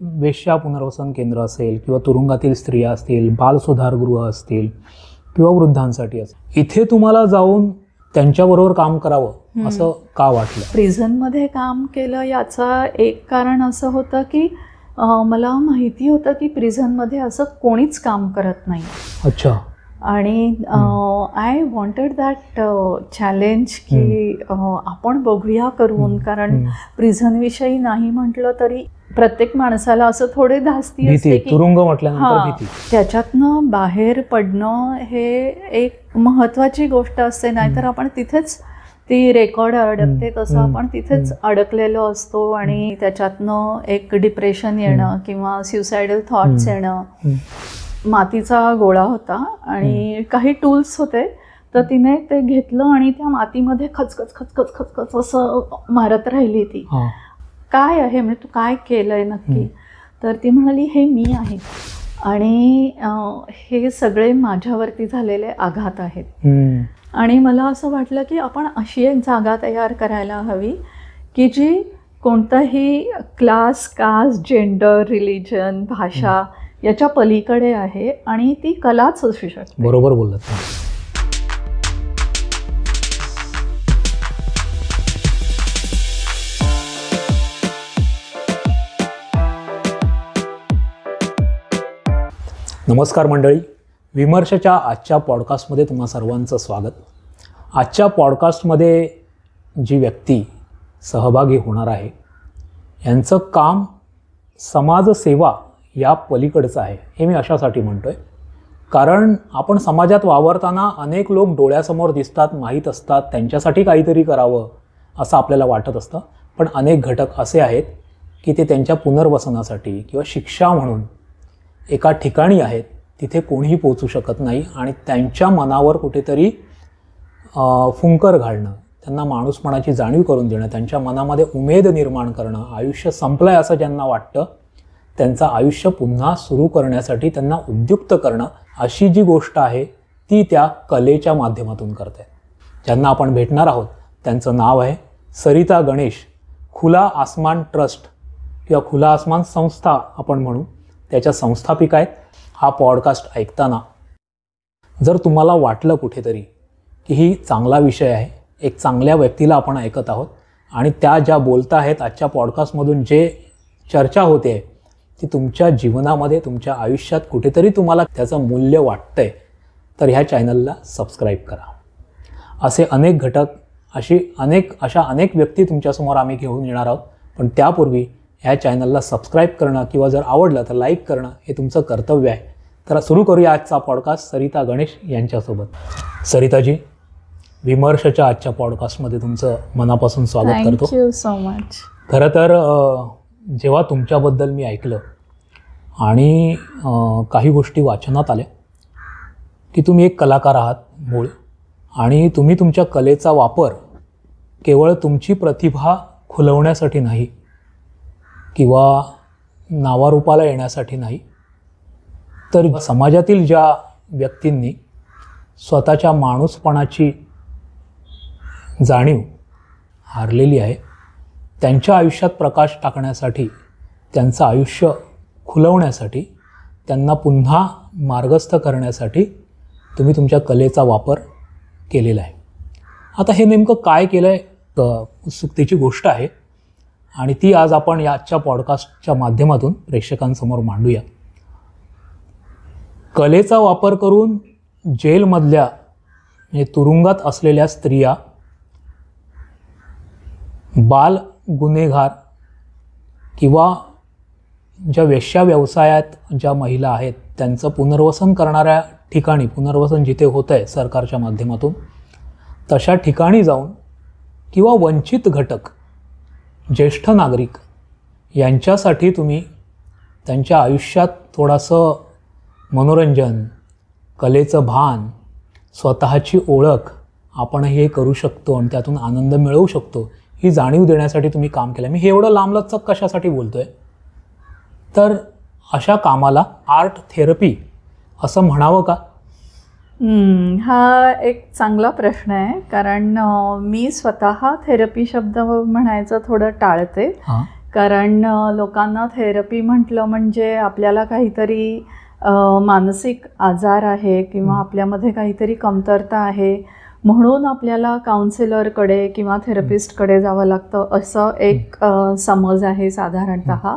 वेश्या पुनर्वसन केंद्र असेल किंवा तुरुंगातील स्त्रिया असतील, बालसुधारगृह असतील किंवा वृद्धांसाठी असेल, इथे तुम्हाला जाऊन त्यांच्याबरोबर काम करावं असं का वाटलं? प्रिझनमध्ये काम केलं याचं एक कारण असं होतं की मला माहिती होतं की प्रिझनमध्ये असं कोणीच काम करत नाही. अच्छा. आणि आय वॉन्टेड दॅट चॅलेंज की आपण बघूया करून, कारण प्रिझनविषयी नाही म्हटलं तरी प्रत्येक माणसाला असं थोडे धास्ती असते की तुरुंग म्हटल्यानंतर भीती. त्याच्यातनं बाहेर पडणं हे एक महत्त्वाची गोष्ट असते. नाहीतर आपण तिथेच ती रेकॉर्ड अडकते तसं आपण तिथेच अडकलेलो असतो आणि त्याच्यातनं एक डिप्रेशन येणं किंवा सुसायडल थॉट्स येणं. मातीचा गोळा होता आणि काही टूल्स होते, तर तिने ते घेतलं आणि त्या मातीमध्ये खचखच खचखच खचखच असं मारत राहिली ती. काय आहे म्हणजे तू काय केलंय नक्की? तर ती म्हणाली हे मी आहे आणि हे सगळे माझ्यावरती झालेले आघात आहेत. आणि मला असं वाटलं की आपण अशी एक जागा तयार करायला हवी की जी कोणताही क्लास, कास्ट, जेंडर, रिलिजन, भाषा याच्या पलीकडे आहे आणि ती कलाच असू शकते. बरोबर बोललात. नमस्कार मंडळी, विमर्शच्या आजच्या पॉडकास्टमध्ये तुम्हा सर्वांचं स्वागत. आजच्या पॉडकास्टमध्ये जी व्यक्ती सहभागी होणार आहे यांचं काम समाजसेवा या पलीकडचं आहे. हे मी अशासाठी म्हणतो आहे कारण आपण समाजात वावरताना अनेक लोक डोळ्यासमोर दिसतात, माहीत असतात, त्यांच्यासाठी काहीतरी करावं असं आपल्याला वाटत असतं. पण अनेक घटक असे आहेत की ते त्यांच्या पुनर्वसनासाठी किंवा शिक्षा म्हणून एका ठिकाणी आहेत, तिथे कोणीही पोचू शकत नाही आणि त्यांच्या मनावर कुठेतरी फुंकर घालणं, त्यांना माणूसपणाची जाणीव करून देणं, त्यांच्या मनामध्ये उमेद निर्माण करणं, आयुष्य संपलं आहे असं ज्यांना वाटतं त्यांचं आयुष्य पुन्हा सुरू करण्यासाठी त्यांना उद्युक्त करणं, अशी जी गोष्ट आहे ती त्या कलेच्या माध्यमातून करत आहे. ज्यांना आपण भेटणार आहोत त्यांचं नाव आहे सरिता गणेश. खुला आसमान ट्रस्ट किंवा खुला आसमान संस्था आपण म्हणू, त्याच्या संस्थापिका आहेत. हा पॉडकास्ट ऐकताना जर तुम्हाला वाटलं कुठेतरी की ही चांगला विषय आहे, एक चांगल्या व्यक्तीला आपण ऐकत आहोत आणि त्या ज्या बोलत आहेत आजच्या पॉडकास्टमधून जे चर्चा होते आहे ती तुमच्या जीवनामध्ये, तुमच्या आयुष्यात कुठेतरी तुम्हाला त्याचं मूल्य वाटतंय, तर ह्या चॅनलला सबस्क्राईब करा. असे अनेक घटक, अशा अनेक व्यक्ती तुमच्यासमोर आम्ही घेऊन येणार आहोत. पण त्यापूर्वी ह्या चॅनलला सबस्क्राईब करणं किंवा जर आवडलं तर लाईक करणं हे तुमचं कर्तव्य आहे. तर सुरू करूया आजचा पॉडकास्ट सरिता गणेश यांच्यासोबत. सरिताजी, विमर्शच्या आजच्या पॉडकास्टमध्ये तुमचं मनापासून स्वागत करतो. Thank you so much. खरं तर जेव्हा तुमच्याबद्दल मी ऐकलं आणि काही गोष्टी वाचनात आल्या की तुम्ही एक कलाकार आहात मूळ आणि तुम्ही तुमच्या कलेचा वापर केवळ तुमची प्रतिभा खुलवण्यासाठी नाही किंवा नावारूपाला येण्यासाठी नाही, तर समाजातील ज्या व्यक्तींनी स्वतःच्या माणूसपणाची जाणीव हारलेली आहे त्यांच्या आयुष्यात प्रकाश टाकण्यासाठी, त्यांचं आयुष्य खुलवण्यासाठी, त्यांना पुन्हा मार्गस्थ करण्यासाठी तुम्ही तुमच्या कलेचा वापर केलेला आहे. आता हे नेमकं काय केलं आहे उत्सुकतेची गोष्ट आहे आणि ती आज आपण या आजच्या पॉडकास्टच्या माध्यमातून प्रेक्षकांसमोर मांडूया. कलेचा वापर करून जेलमधल्या म्हणजे तुरुंगात असलेल्या स्त्रिया, बाल गुन्हेगार किंवा ज्या वेश्या व्यवसायात ज्या महिला आहेत त्यांचं पुनर्वसन करणाऱ्या ठिकाणी, पुनर्वसन जिथे होतं आहे सरकारच्या माध्यमातून, तशा ठिकाणी जाऊन किंवा वंचित घटक, ज्येष्ठ नागरिक यांच्यासाठी तुम्ही त्यांच्या आयुष्यात थोडंसं मनोरंजन, कलेचं भान, स्वतःची ओळख आपण हे करू शकतो आणि त्यातून आनंद मिळवू शकतो ही जाणीव देण्यासाठी तुम्ही काम केलं. मी हे एवढं लांबलचक कशासाठी बोलतो आहे, तर अशा कामाला आर्ट थेरपी असं म्हणावं का? हा एक चांगला प्रश्न आहे, कारण मी स्वतः थेरपी शब्द म्हणायचं थोडं टाळते. कारण लोकांना थेरपी म्हटलं म्हणजे आपल्याला काहीतरी मानसिक आजार आहे किंवा आपल्यामध्ये काहीतरी कमतरता आहे म्हणून आपल्याला काउन्सिलरकडे किंवा थेरपिस्टकडे जावं लागतं असं एक समज आहे साधारणतः.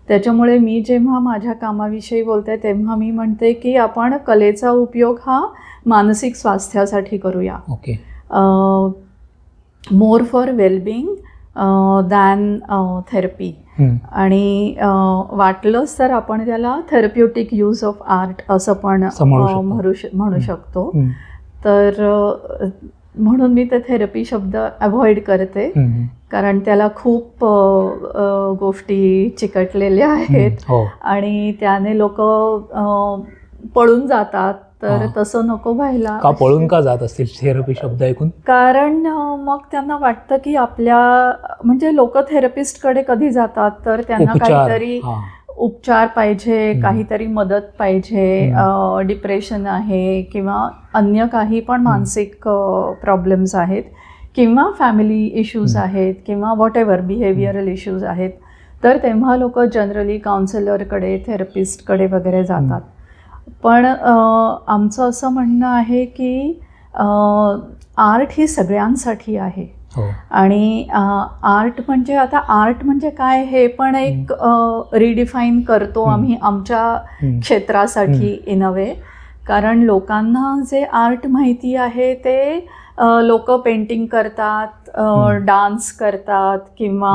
त्याच्यामुळे मी जेव्हा माझ्या कामाविषयी बोलते तेव्हा मी म्हणते की आपण कलेचा उपयोग हा मानसिक स्वास्थ्यासाठी करूया. Okay. More for wellbeing than therapy. आणि वाटलंच तर आपण त्याला थेरप्युटिक यूज ऑफ आर्ट असं पण म्हणू शकतो. तर म्हणून मी ते थेरपी शब्द अवॉइड करते कारण त्याला खूप गोष्टी चिकटलेल्या आहेत आणि त्याने लोक पळून जातात. तर तसं नको व्हायला. का पळून का जात असतील थेरपी शब्द ऐकून? कारण मग त्यांना वाटतं की आपल्या म्हणजे लोक थेरपिस्टकडे कधी जातात तर त्यांना काहीतरी उपचार पाहिजे, काहीतरी मदत पाहिजे, डिप्रेशन आहे किंवा अन्य काही पण मानसिक प्रॉब्लेम्स आहेत किंवा फॅमिली इश्यूज आहेत किंवा व्हॉट एव्हर बिहेवियरल इश्यूज आहेत. तर तेव्हा लोक जनरली काउन्सिलरकडे थेरपिस्टकडे वगैरे जातात. पण आमचं असं म्हणणं आहे की आर्ट ही सगळ्यांसाठी आहे. आणि आर्ट म्हणजे आता आर्ट म्हणजे काय हे पण एक रिडिफाईन करतो आम्ही आमच्या क्षेत्रासाठी इन अ वे. कारण लोकांना जे आर्ट माहिती आहे ते लोक पेंटिंग करतात, डान्स करतात किंवा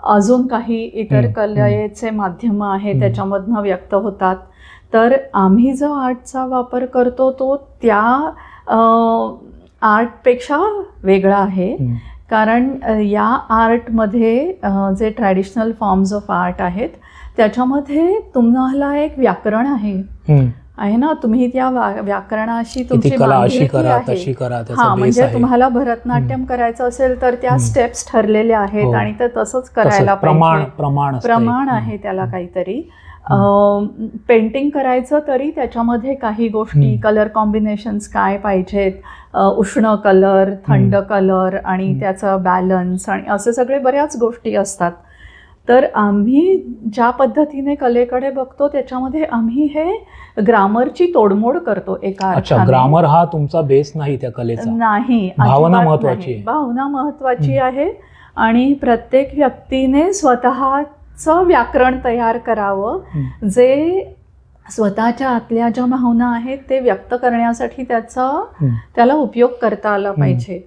अजून काही इतर कलेचे माध्यम आहे त्याच्यामधनं व्यक्त होतात. तर आम्ही जो आर्टचा वापर करतो तो त्या आर्टपेक्षा वेगळा आहे. कारण या आर्टमध्ये जे ट्रॅडिशनल फॉर्म्स ऑफ आर्ट आहेत त्याच्यामध्ये तुम्हाला एक व्याकरण आहे ना. तुम्ही त्या व्याकरणाशी तुमची बांधिलकी आहे. म्हणजे तुम्हाला भरतनाट्यम करायचं असेल तर त्या स्टेप्स ठरलेल्या आहेत आणि ते तसंच करायला पाहिजे. प्रमाण आहे त्याला काहीतरी. पेंटिंग करायचं तरी त्याच्यामध्ये काही गोष्टी, कलर कॉम्बिनेशन्स काय पाहिजेत, उष्ण कलर, थंड कलर आणि त्याचा बॅलन्स आणि असे सगळे बऱ्याच गोष्टी असतात. तर आम्ही ज्या पद्धतीने कलेकडे बघतो त्याच्यामध्ये आम्ही हे ग्रामरची तोडमोड करतो एका अर्थाने. ग्रामर हा तुमचा बेस नाही त्या कलेचा? नाही, भावना महत्वाची आहे. भावना महत्वाची आहे आणि प्रत्येक व्यक्तीने स्वतःचं व्याकरण तयार करावं जे स्वतःच्या आतल्या ज्या भावना आहेत ते व्यक्त करण्यासाठी त्याला उपयोग करता आला पाहिजे.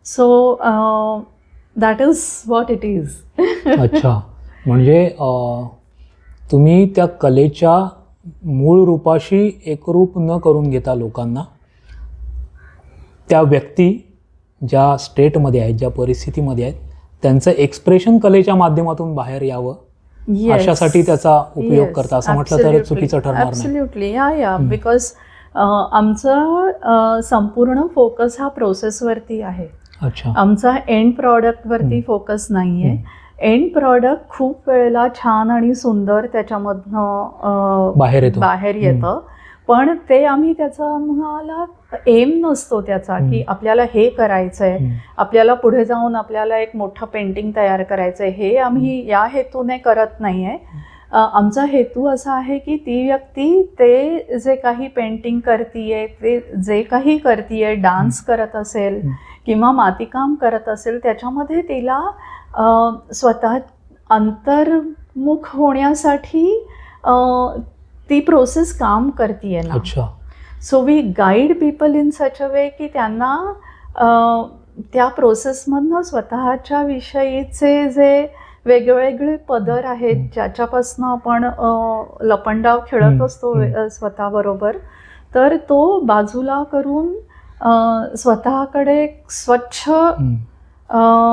So that is what it is. अच्छा, म्हणजे तुम्ही त्या कलेच्या मूळ रूपाशी एकरूप न करून घेता लोकांना त्या व्यक्ती ज्या स्टेटमध्ये आहेत, ज्या परिस्थितीमध्ये आहेत त्यांचं एक्सप्रेशन कलेच्या माध्यमातून बाहेर यावं अशासाठी त्याचा उपयोग करता असं म्हटलं तर चुकीचं ठरणार नाही? ॲब्सोल्युटली. या बिकॉज आमचा संपूर्ण फोकस हा प्रोसेसवरती आहे. आमचा एंड प्रॉडक्टवरती फोकस नाही आहे. एंड प्रॉडक्ट खूप वेळेला छान आणि सुंदर त्याच्यामधनं बाहेर येतं पण ते आम्ही त्याचा आम्हाला एम नसतो त्याचा की आपल्याला हे करायचंय, आपल्याला पुढे जाऊन आपल्याला एक मोठं पेंटिंग तयार करायचंय, हे आम्ही या हेतूने करत नाहीये. आमचा हेतू असा आहे की ती व्यक्ती ते जे काही पेंटिंग करतीये, ते जे काही करतीये, डान्स करत असेल किंवा मातीकाम करत असेल त्याच्यामध्ये तिला स्वतः अंतर्मुख होण्यासाठी ती प्रोसेस काम करतीये ना. So we guide people in such a way की त्यांना त्या प्रोसेसमधनं स्वतःच्या विषयीचे जे वेगवेगळे पदर आहेत ज्याच्यापासून आपण लपंडाव खेळत असतो स्वतःबरोबर, तर तो बाजूला करून स्वतःकडे स्वच्छ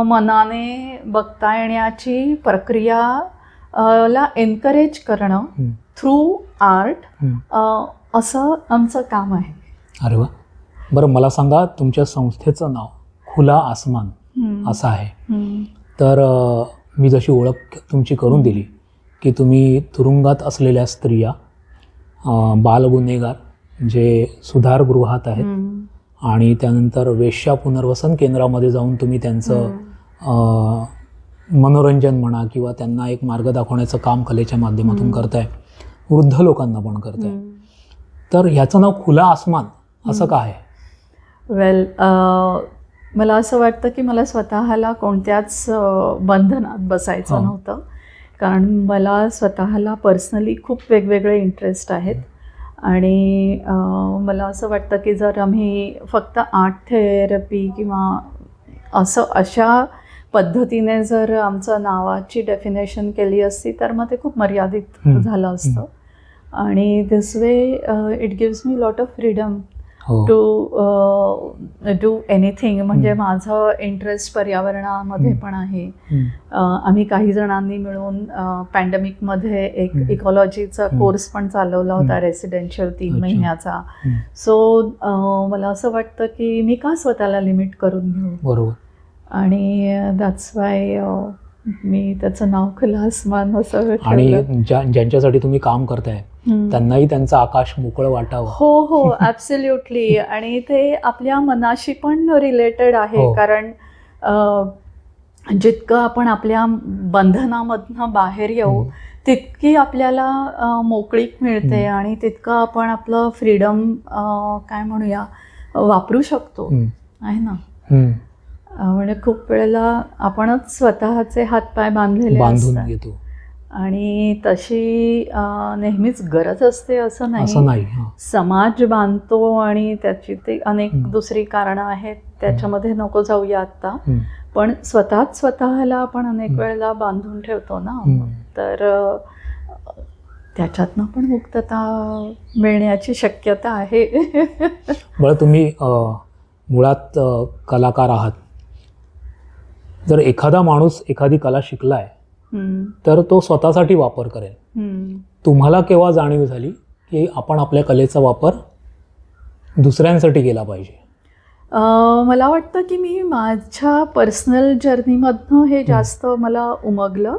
मनाने बघता येण्याची प्रक्रिया ला एनकरेज करणं थ्रू आर्ट असं आमचं काम आहे. अरे वा. बरं, मला सांगा तुमच्या संस्थेचं नाव खुला आसमान असं आहे. तर मी जशी ओळख तुमची करून दिली की तुम्ही तुरुंगात असलेल्या स्त्रिया, बालगुन्हेगार जे सुधारगृहात आहेत आणि त्यानंतर वेश्या पुनर्वसन केंद्रामध्ये जाऊन तुम्ही त्यांचं मनोरंजन म्हणा किंवा त्यांना एक मार्ग दाखवण्याचं काम कलेच्या माध्यमातून करताय, वृद्ध लोकांना पण करताय. तर ह्याचं नाव खुला आसमान असं का आहे? वेल, मला असं वाटतं की मला स्वतःला कोणत्याच बंधनात बसायचं नव्हतं, कारण मला स्वतःला पर्सनली खूप वेगवेगळे इंटरेस्ट आहेत. आणि मला असं वाटतं की जर आम्ही फक्त आर्ट थेरपी किंवा अशा पद्धतीने जर आमचं नावाची डेफिनेशन केली असती तर मग ते खूप मर्यादित झालं असतं. आणि this way it gives me lot of freedom to do anything. म्हणजे माझं इंटरेस्ट पर्यावरणामध्ये पण आहे. आम्ही काही जणांनी मिळून पॅन्डेमिकमध्ये एक इकॉलॉजीचा कोर्स पण चालवला होता, रेसिडेन्शियल 3 महिन्याचा. सो मला असं वाटतं की मी का स्वतःला लिमिट करून घेऊ. बरोबर. आणि दॅट्स वाय मी त्याचं नाव खुलं आसमान असं. आणि ज्यांच्यासाठी तुम्ही काम करताय त्यांनाही त्यांचं आकाश मोकळं वाटावं. हो, ॲब्सोल्युटली. आणि ते आपल्या मनाशी पण रिलेटेड आहे, कारण जितकं आपण आपल्या बंधनामधनं बाहेर येऊ तितकी आपल्याला मोकळीक मिळते आणि तितकं आपण आपलं फ्रीडम काय म्हणूया वापरू शकतो, आहे ना. म्हणजे खूप वेळेला आपणच स्वतःचे हातपाय बांधलेले असतात आणि तशी नेहमीच गरज असते असं नाही. समाज बांधतो आणि त्याची ते अनेक दुसरी कारणं आहेत, त्याच्यामध्ये नको जाऊया आत्ता. पण स्वतःला आपण अनेक वेळेला बांधून ठेवतो ना, तर त्याच्यातनं पण मुक्तता मिळण्याची शक्यता आहे. बरं, तुम्ही मुळात कलाकार आहात. जर एखादा माणूस एखादी कला शिकलाय तर तो स्वतःसाठी वापर करेल. तुम्हाला केव्हा जाणीव झाली की आपण आपल्या कलेचा वापर दुसऱ्यांसाठी केला पाहिजे? मला वाटतं की मी माझ्या पर्सनल जर्नीमधनं हे जास्त मला उमगलं.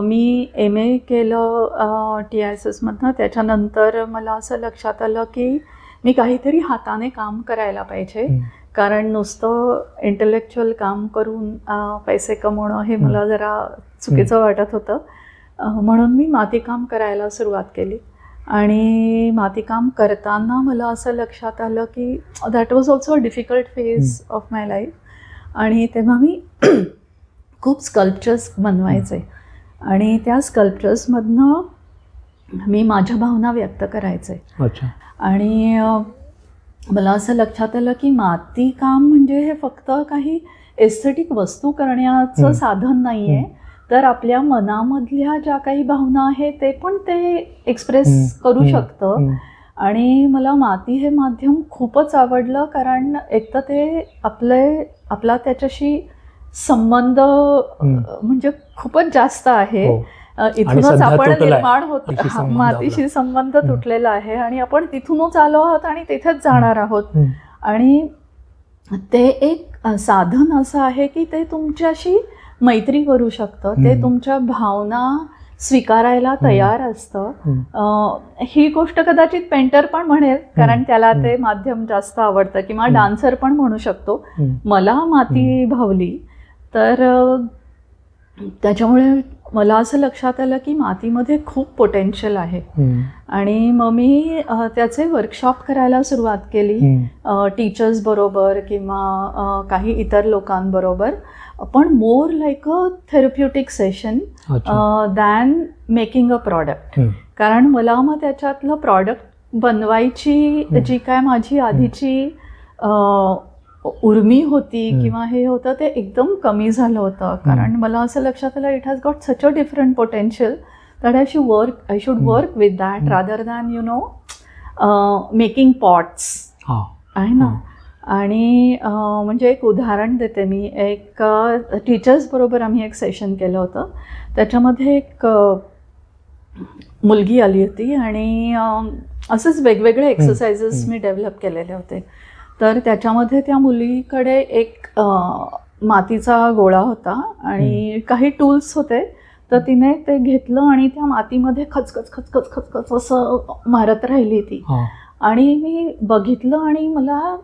मी MA केलं TISSमधनं. त्याच्यानंतर मला असं लक्षात आलं की मी काहीतरी हाताने काम करायला पाहिजे, कारण नुसतं इंटेलेक्च्युअल काम करून पैसे कमवणं हे मला जरा चुकीचं वाटत होतं. म्हणून मी मातीकाम करायला सुरुवात केली. आणि मातीकाम करताना मला असं लक्षात आलं की that was also a difficult phase of my life. आणि तेव्हा मी खूप स्कल्पचर्स बनवायचे आणि त्या स्कल्पचर्समधनं मी माझ्या भावना व्यक्त करायचे. आणि मला असं लक्षात आलं की मातीकाम म्हणजे हे फक्त काही एस्थेटिक वस्तू करण्याचं साधन नाही आहे, तर आपल्या मनामधल्या ज्या काही भावना आहेत ते पण ते एक्सप्रेस करू शकतं. आणि मला माती हे माध्यम खूपच आवडलं, कारण एक तर ते आपला त्याच्याशी संबंध म्हणजे खूपच जास्त आहे. इथूनच आपण निर्माण होतो, मातीशी संबंध तुटलेला आहे आणि आपण तिथूनच आलो आहोत आणि तिथेच जाणार आहोत. आणि ते एक साधन असं आहे की ते तुमच्याशी मैत्री करू शकतं, ते तुमच्या भावना स्वीकारायला तयार असतं. ही गोष्ट कदाचित पेंटर पण म्हणेल, कारण त्याला ते माध्यम जास्त आवडतं, किंवा डान्सर पण म्हणू शकतो. मला माती भावली, तर त्याच्यामुळे मला असं लक्षात आलं की मातीमध्ये खूप पोटेन्शियल आहे. आणि मग मी त्याचे वर्कशॉप करायला सुरुवात केली, टीचर्स बरोबर किंवा काही इतर लोकांबरोबर, पण मोर like a therapeutic session than making a product. कारण मला मग त्याच्यातलं प्रॉडक्ट बनवायची जी काय माझी आधीची उर्मी होती किंवा हे होतं ते एकदम कमी झालं होतं. कारण मला असं लक्षात आलं it has got such a different potential that I should work with that rather than making pots, आहे ना. आणि म्हणजे एक उदाहरण देते मी. एक टीचर्स बरोबर आम्ही एक सेशन केलं होतं. त्याच्यामध्ये एक मुलगी आली होती आणि असंच वेगवेगळे एक्सरसाइजेस मी डेव्हलप केलेले होते. तर त्याच्यामध्ये त्या मुलीकडे एक मातीचा गोळा होता आणि काही टूल्स होते. तर तिने ते घेतलं आणि त्या मातीमध्ये खचखच खचखच खचखच असं मारत राहिली ती. आणि मी बघितलं आणि मला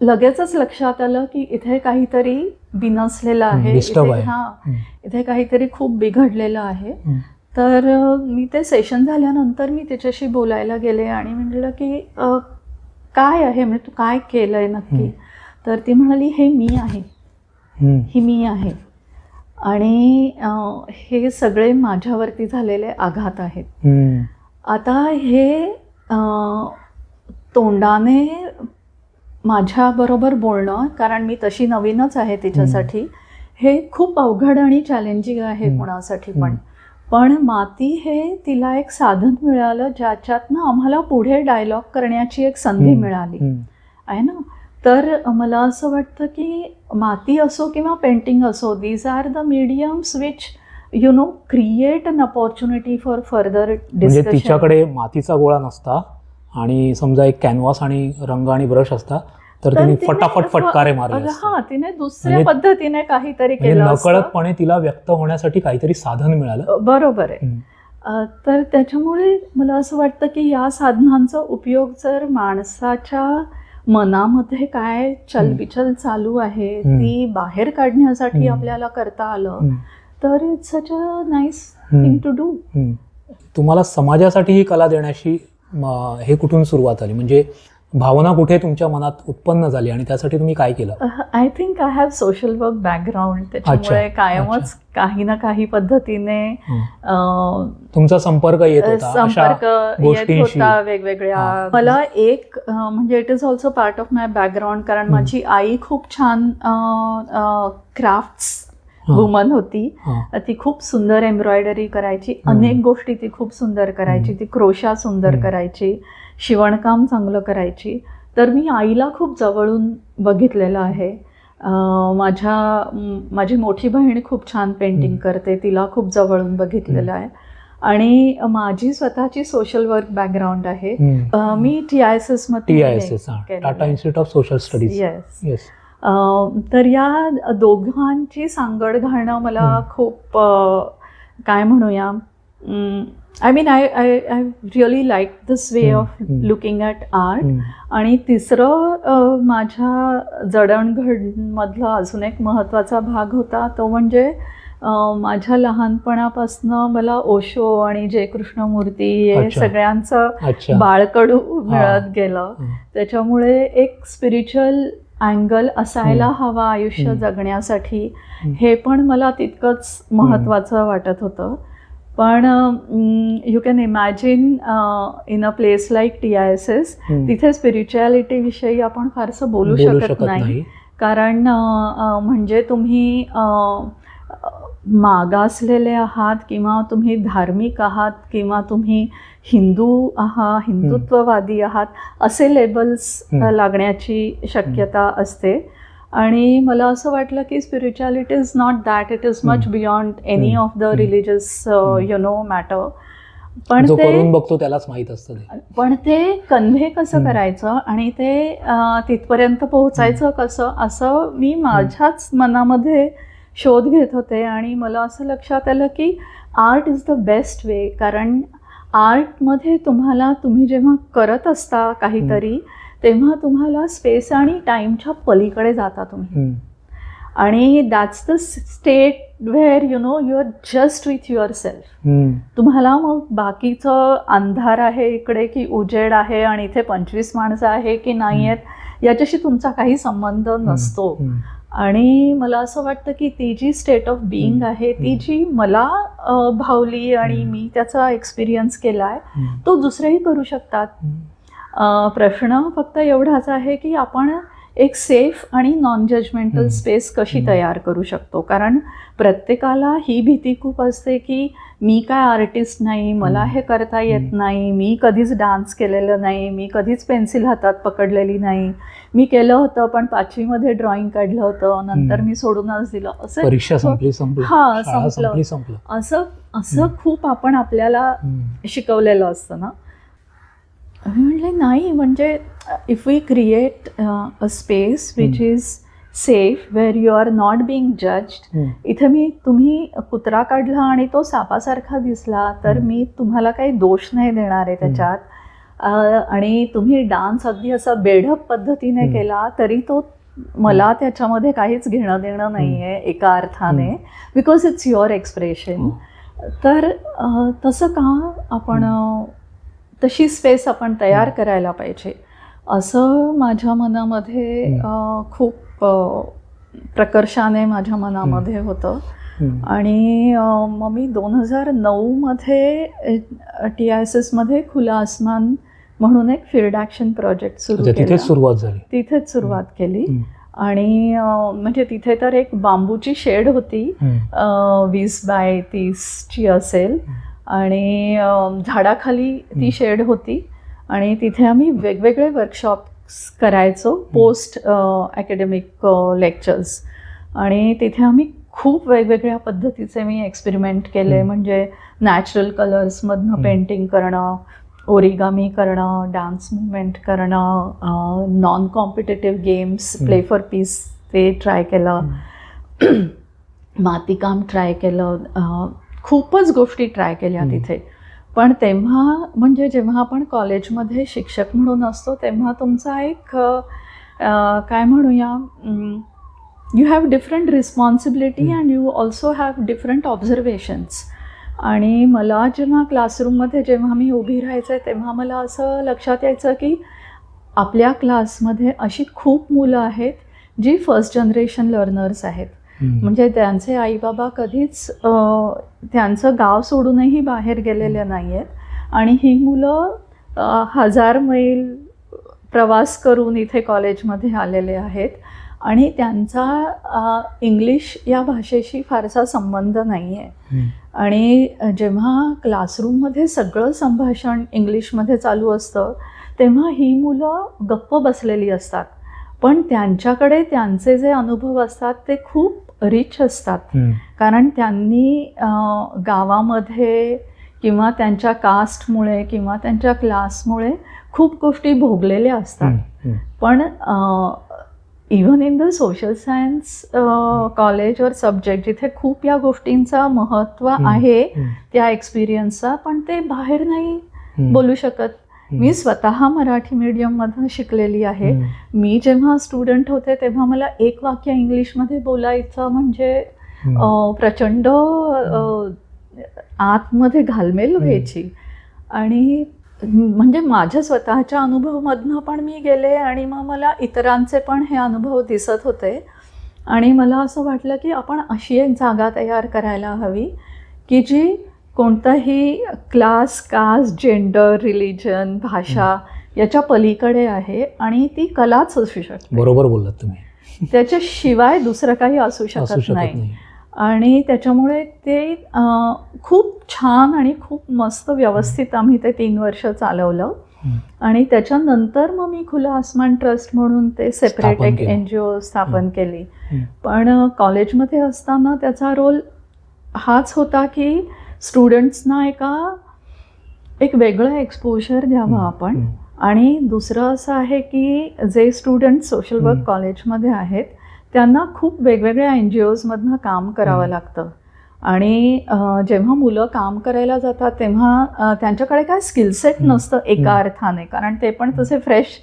लगेचच लक्षात आलं की इथे काहीतरी बिनसलेलं आहे, disturb आहे. इथे काहीतरी खूप बिघडलेलं आहे. तर मी ते सेशन झाल्यानंतर मी तिच्याशी बोलायला गेले आणि म्हटलं की काय आहे, म्हणजे तू काय केलंय नक्की. तर ती म्हणाली, हे मी आहे, ही मी आहे आणि हे सगळे माझ्यावरती झालेले आघात आहेत. आता हे तोंडाने माझ्याबरोबर बोलणं, कारण मी तशी नवीनच आहे तिच्यासाठी, हे खूप अवघड आणि चॅलेंजिंग आहे कोणासाठी पण माती हे तिला एक साधन मिळालं ज्याच्यातनं आम्हाला पुढे डायलॉग करण्याची एक संधी मिळाली आहे ना. तर मला असं वाटतं की माती असो किंवा पेंटिंग असो, these are the mediums which create an opportunity for further discussion. म्हणजे तिच्याकडे मातीचा गोळा नसता आणि समजा एक कॅनव्हास आणि रंग आणि ब्रश असता तर तिने फटाफट फटकारे मारले. तिने दुसऱ्या पद्धतीने काहीतरी केलं, नकळतपणे तिला व्यक्त होण्यासाठी काहीतरी साधन मिळालं. बरोबर आहे. तर त्याच्यामुळे मला असं वाटतं की या साधनांचा उपयोग जर माणसाच्या मनामध्ये काय चलबिचल चालू आहे ती बाहेर काढण्यासाठी आपल्याला करता आलं तर it's such a nice thing to do. तुम्हाला समाजासाठी ही कला देण्याची हे कुठून सुरुवात झाली, म्हणजे भावना कुठे तुमच्या मनात उत्पन्न झाली आणि त्यासाठी तुम्ही काय केलं? I think I have social work background, त्याच्यामुळे कायमच काही ना काही पद्धतीने तुमचा संपर्क येत होता वेगवेगळ्या. मला एक म्हणजे it is also part of my background, कारण माझी आई खूप छान क्राफ्ट्स वुमन होती. ती खूप सुंदर एम्ब्रॉयडरी करायची, अनेक गोष्टी ती खूप सुंदर करायची, ती क्रोशा सुंदर करायची, शिवणकाम चांगलं करायची. तर मी आईला खूप जवळून बघितलेलं आहे. माझी मोठी बहीण खूप छान पेंटिंग करते, तिला खूप जवळून बघितलेलं आहे. आणि माझी स्वतःची सोशल वर्क बॅकग्राऊंड आहे. मी TISS मध्ये Tata institute of social studies. Yes. तर या दोघांची सांगड घालणं मला खूप काय म्हणूया, I mean, I really like this way of looking at art. आणि तिसरं माझ्या जडणघडणमधला अजून एक महत्त्वाचा भाग होता तो म्हणजे माझ्या लहानपणापासनं मला ओशो आणि जय कृष्णमूर्ती हे सगळ्यांचं बाळकडू मिळत गेलं. त्याच्यामुळे एक स्पिरिच्युअल अँगल असायला हवा आयुष्य जगण्यासाठी, हे पण मला तितकंच महत्त्वाचं वाटत होतं. पण you can imagine in a place like TISS तिथे स्पिरिच्युअलिटी विषयी आपण फारसं बोलू शकत नाही, कारण म्हणजे तुम्ही मागासलेले आहात किंवा तुम्ही धार्मिक आहात किंवा तुम्ही हिंदू आहात, हिंदुत्ववादी आहात, असे लेबल्स लागण्याची शक्यता असते. आणि मला असं वाटलं की spirituality is not that, it is much beyond any of the religious matter. पण ते करून बघतो त्यालाच माहीत असतं. पण ते कन्व्हे कसं करायचं आणि ते तिथपर्यंत पोहोचायचं कसं, असं मी माझ्याच मनामध्ये शोध घेत होते. आणि मला असं लक्षात आलं की art is the best way, कारण आर्टमध्ये तुम्ही जेव्हा करत असता काहीतरी तेव्हा तुम्हाला स्पेस आणि टाईमच्या पलीकडे जाता तुम्ही. आणि that's the state where you are just with yourself. तुम्हाला मग बाकीचं अंधार आहे इकडे की उजेड आहे आणि इथे 25 माणसं आहे की नाही आहेत याच्याशी तुमचा काही संबंध नसतो. आणि मला असं वाटतं की ती जी स्टेट ऑफ बिईंग आहे ती जी मला भावली आणि मी त्याचा एक्सपिरियन्स केला आहे तो दुसरेही करू शकतात. प्रश्न फक्त एवढाच आहे की आपण एक सेफ आणि नॉन जजमेंटल स्पेस कशी तयार करू शकतो. कारण प्रत्येकाला ही भीती खूप असते की मी काय आर्टिस्ट नाही, मला हे करता येत नाही, मी कधीच डान्स केलेलं नाही, मी कधीच पेन्सिल हातात पकडलेली नाही, मी केलं होतं पण 5वी मध्ये ड्रॉइंग काढलं होतं, नंतर मी सोडूनच दिलं, असं परीक्षा संपली असं खूप आपण आपल्याला शिकवलेलं असतं ना. मी म्हटले नाही, म्हणजे if we create a space which is safe where you are not being judged. इथे तुम्ही कुत्रा काढला आणि तो सापासारखा दिसला तर मी तुम्हाला काही दोष नाही देणार आहे त्याच्यात. आणि तुम्ही डान्स अगदी असा बेढप पद्धतीने केला तरी तो मला त्याच्यामध्ये काहीच घेणं देणं नाही आहे एका अर्थाने, बिकॉज इट्स युअर एक्सप्रेशन. तर तसं का आपण तशी स्पेस आपण तयार करायला पाहिजे असं माझ्या मनामध्ये खूप प्रकर्षाने माझ्या मनामध्ये होतं. आणि मग मी 2009मध्ये TISSमध्ये खुला आसमान म्हणून एक फील्ड ॲक्शन प्रोजेक्ट सुरू केला. तिथेच सुरुवात केली. आणि म्हणजे तिथे तर एक बांबूची शेड होती 20 बाय 30ची असेल, आणि झाडाखाली ती शेड होती. आणि तिथे आम्ही वेगवेगळे वर्कशॉप्स करायचो, पोस्ट अकॅडमिक लेक्चर्स. आणि तिथे आम्ही खूप वेगवेगळ्या पद्धतीचे मी एक्सपेरिमेंट केले. म्हणजे नॅचरल कलर्समधनं पेंटिंग करणं, ओरिगामी करणं, डान्स मुवमेंट करणं, non competitive games, play for piece ते ट्राय केलं, मातीकाम ट्राय केलं, खूपच गोष्टी ट्राय केल्या तिथे. पण तेव्हा म्हणजे जेव्हा आपण कॉलेजमध्ये शिक्षक म्हणून असतो तेव्हा तुमचा एक काय म्हणूया, you have different responsibility and you also have different observations. आणि मला जेव्हा क्लासरूममध्ये जेव्हा मी उभी राहायचे तेव्हा मला असं लक्षात यायचं की आपल्या क्लासमध्ये अशी खूप मुलं आहेत जी फर्स्ट जनरेशन लर्नर्स आहेत. म्हणजे त्यांचे आईबाबा कधीच त्यांचं गाव सोडूनही बाहेर गेलेले नाही आहेत. आणि ही मुलं 1000 मैल प्रवास करून इथे कॉलेजमध्ये आलेले आहेत. आणि त्यांचा इंग्लिश या भाषेशी फारसा संबंध नाही आहे. आणि जेव्हा क्लासरूममध्ये सगळं संभाषण इंग्लिशमध्ये चालू असतं तेव्हा ही मुलं गप्प बसलेली असतात, पण त्यांच्याकडे त्यांचे जे अनुभव असतात ते खूप रिच असतात. कारण त्यांनी गावामध्ये किंवा त्यांच्या कास्टमुळे किंवा त्यांच्या क्लासमुळे खूप गोष्टी भोगलेल्या असतात. पण even in the social science college और सब्जेक्ट जिथे खूप या गोष्टींचा महत्त्व आहे त्या एक्सपिरियन्सचा, पण ते बाहेर नाही बोलू शकत. मी स्वतः मराठी मीडियममधून शिकलेली आहे. मी जेव्हा स्टुडंट होते तेव्हा मला एक वाक्य इंग्लिशमध्ये बोलायचं म्हणजे प्रचंड आतमध्ये घालमेल व्हायची. आणि म्हणजे माझ्या स्वतःच्या अनुभवामधनं पण मी गेले आणि मग मला इतरांचे पण हे अनुभव दिसत होते. आणि मला असं वाटलं की आपण अशी एक जागा तयार करायला हवी की जी कोणताही क्लास, कास्ट, जेंडर, रिलिजन, भाषा याच्या पलीकडे आहे आणि ती कलाच असू शकते. बरोबर बोललात तुम्ही. त्याच्याशिवाय दुसरं काही असू शकत नाही. आणि त्याच्यामुळे ते खूप छान आणि खूप मस्त व्यवस्थित आम्ही ते 3 वर्ष चालवलं. आणि त्याच्यानंतर मग मी खुला आसमान ट्रस्ट म्हणून ते सेपरेट एक NGO स्थापन केली. पण कॉलेजमध्ये असताना त्याचा रोल हाच होता की स्टुडंट्सना एक वेगळं एक्सपोजर द्यावं आपण. आणि दुसरं असं आहे की जे स्टुडंट सोशल वर्क कॉलेजमध्ये आहेत त्यांना खूप वेगवेगळ्या NGOsमधनं काम करावं लागतं. आणि जेव्हा मुलं काम करायला जातात तेव्हा त्यांच्याकडे काय स्किलसेट नसतं एका अर्थाने, कारण ते पण तसे फ्रेश